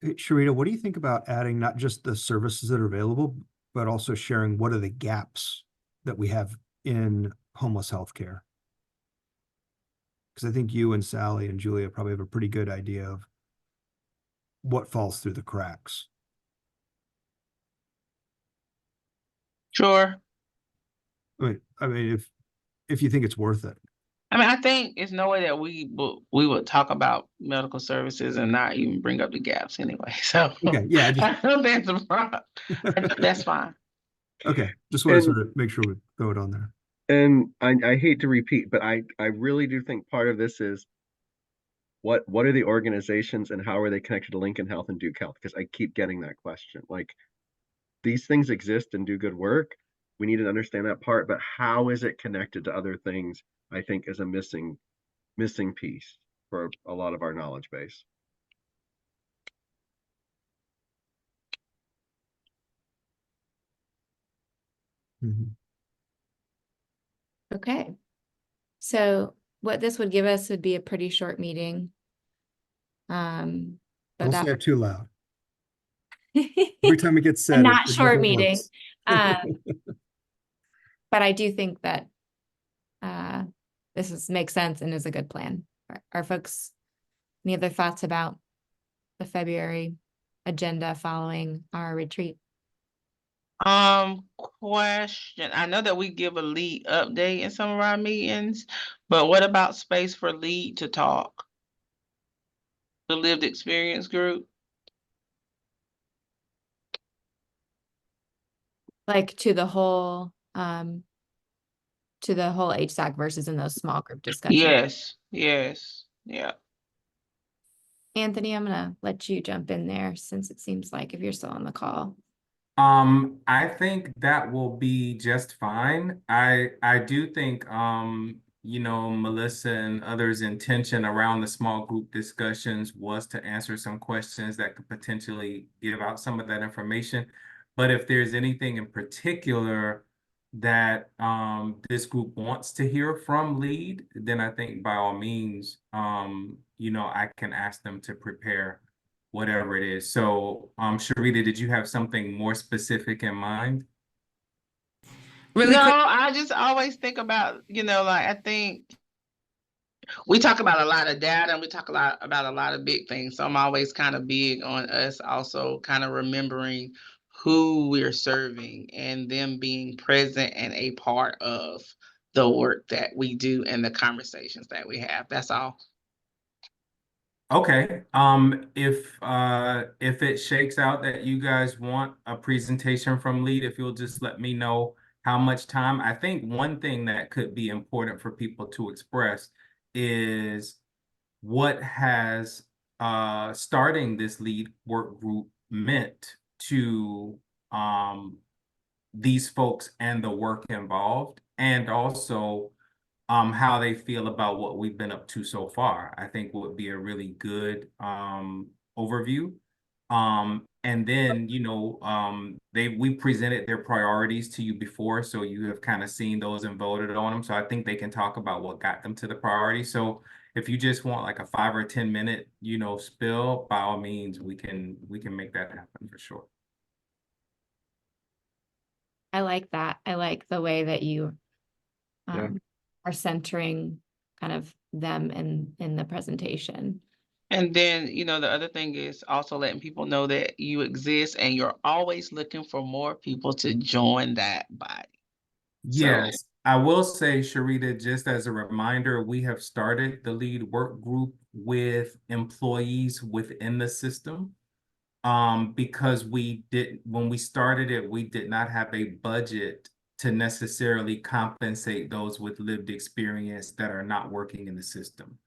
Hey, Sharita, what do you think about adding not just the services that are available, but also sharing what are the gaps that we have in homeless healthcare? Because I think you and Sally and Julia probably have a pretty good idea of what falls through the cracks. Sure. I mean, if you think it's worth it. I mean, I think it's no way that we would talk about medical services and not even bring up the gaps anyway. So Okay, yeah, I just I don't think it's a problem. That's fine. okay, just want to And sort of make sure we throw it on there. and I hate to repeat, but I really do think part of this is what are the organizations and how are they connected to Lincoln Health and Duke Health? Because I keep getting that question. Like these things exist and do good work. We need to understand that part, but how is it connected to other things? I think is a missing piece for a lot of our knowledge base. Mhm. Okay. So what this would give us would be a pretty short meeting. But Don't that say it too loud. Every time it gets said, not it short never meeting. works. But I do think that makes sense and is a good plan. Are folks any other thoughts about the February agenda following our retreat? Question. I know that we give a lead update in some of our meetings, but what about space for lead to talk? The lived experience group? Like to the whole HSAC versus in those small group discussions. Yes, yeah. Anthony, I'm gonna let you jump in there since it seems like if you're still on the call. I think that will be just fine. I do think you know, Melissa and others' intention around the small group discussions was to answer some questions that could potentially give out some of that information. But if there's anything in particular that this group wants to hear from lead, then I think by all means, you know, I can ask them to prepare whatever it is. So, Sharita, did you have something more specific in mind? Really No, quick. I just always think about, like I think we talk about a lot of data and we talk about a lot of big things. So I'm always kind of big on us also kind of remembering who we're serving and them being present and a part of the work that we do and the conversations that we have. That's all. Okay. If it shakes out that you guys want a presentation from lead, if you'll just let me know how much time. I think one thing that could be important for people to express is what has starting this lead work group meant to these folks and the work involved, and also how they feel about what we've been up to so far. I think would be a really good overview. And then, you know, we presented their priorities to you before, so you have kind of seen those and voted on them. So I think they can talk about what got them to the priority. So if you just want like a 5 or 10 minute, you know, spill, by all means, we can make that happen for sure. I like that. I like the way that you Yeah. are centering kind of them in the presentation. And then, the other thing is also letting people know that you exist and you're always looking for more people to join that body. Yes, I will say, Sharita, just as a reminder, we have started the lead work group with employees within the system. Because when we started it, we did not have a budget to necessarily compensate those with lived experience that are not working in the system.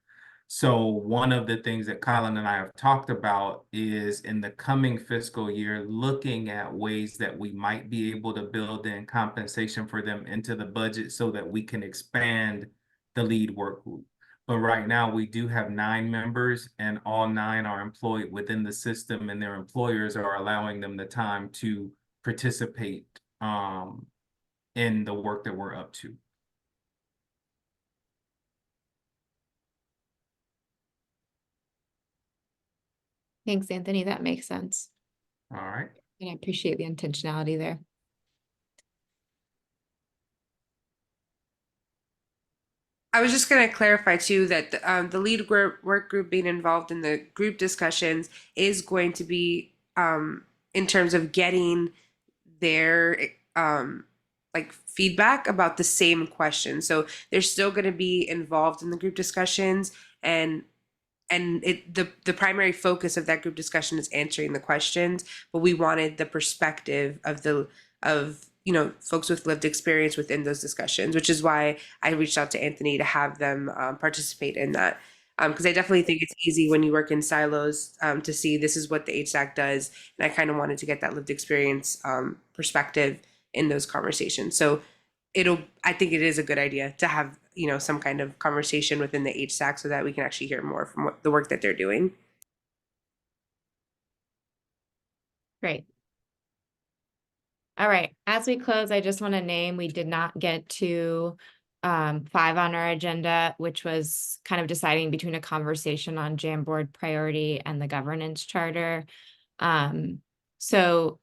So one of the things that Colin and I have talked about is in the coming fiscal year, looking at ways that we might be able to build in compensation for them into the budget so that we can expand the lead work group. But right now we do have 9 members and all 9 are employed within the system and their employers are allowing them the time to participate in the work that we're up to. Thanks, Anthony. That makes sense. All right. And I appreciate the intentionality there. I was just going to clarify too that the lead work group being involved in the group discussions is going to be in terms of getting their like feedback about the same question. So they're still going to be involved in the group discussions, and the primary focus of that group discussion is answering the questions, but we wanted the perspective of folks with lived experience within those discussions, which is why I reached out to Anthony to have them participate in that, because I definitely think it's easy when you work in silos to see this is what the HSAC does, and I kind of wanted to get that lived experience perspective in those conversations. So I think it is a good idea to have some kind of conversation within the HSAC so that we can actually hear more from the work that they're doing. Great. All right. As we close, I just want to name, we did not get to 5 on our agenda, which was kind of deciding between a conversation on Jamboard priority and the governance charter. So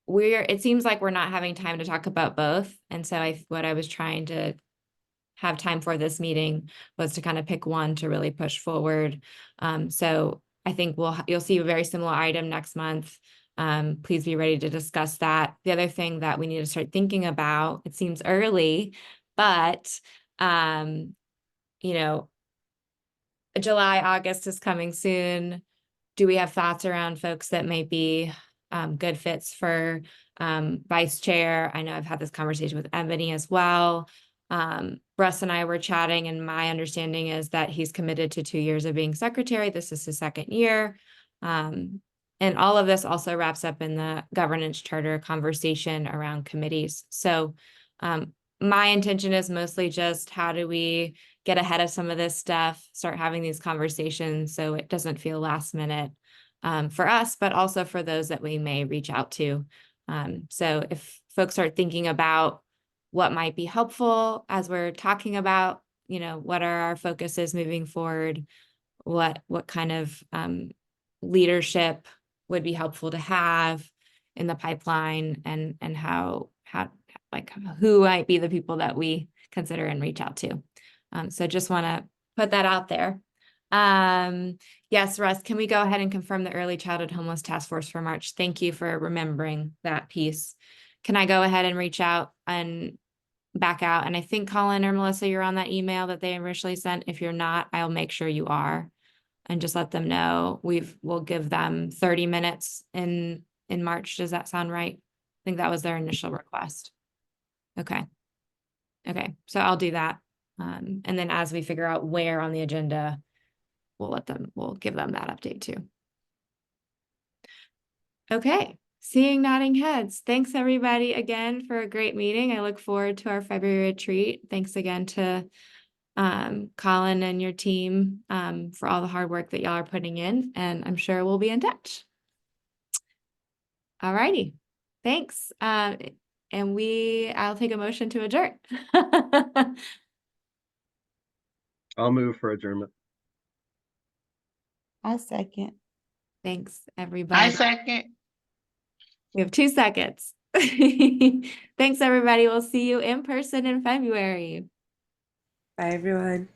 it seems like we're not having time to talk about both. And so what I was trying to have time for this meeting was to kind of pick one to really push forward. So I think you'll see a very similar item next month. Please be ready to discuss that. The other thing that we need to start thinking about, it seems early, but you know, July, August is coming soon. Do we have thoughts around folks that might be good fits for vice chair? I know I've had this conversation with Ebony as well. Russ and I were chatting, and my understanding is that he's committed to 2 years of being secretary. This is his 2nd year. And all of this also wraps up in the governance charter conversation around committees. So my intention is mostly just how do we get ahead of some of this stuff, start having these conversations so it doesn't feel last minute for us, but also for those that we may reach out to. So if folks are thinking about what might be helpful as we're talking about, what are our focuses moving forward, what kind of leadership would be helpful to have in the pipeline, and how like who might be the people that we consider and reach out to. So just want to put that out there. Yes, Russ, can we go ahead and confirm the Early Childhood Homeless Task Force for March? Thank you for remembering that piece. Can I go ahead and reach out and back out? And I think Colin or Melissa, you're on that email that they initially sent. If you're not, I'll make sure you are, and just let them know. We'll give them 30 minutes in March. Does that sound right? I think that was their initial request. Okay. So I'll do that. And then as we figure out where on the agenda, we'll give them that update too. Okay. Seeing nodding heads. Thanks everybody again for a great meeting. I look forward to our February retreat. Thanks again to Colin and your team for all the hard work that y'all are putting in, and I'm sure we'll be in touch. All righty. Thanks. And I'll take a motion to adjourn. I'll move for adjournment. I'll second. Thanks, I everybody. second. We have 2 seconds. Thanks, everybody. We'll see you in person in February. Bye, everyone.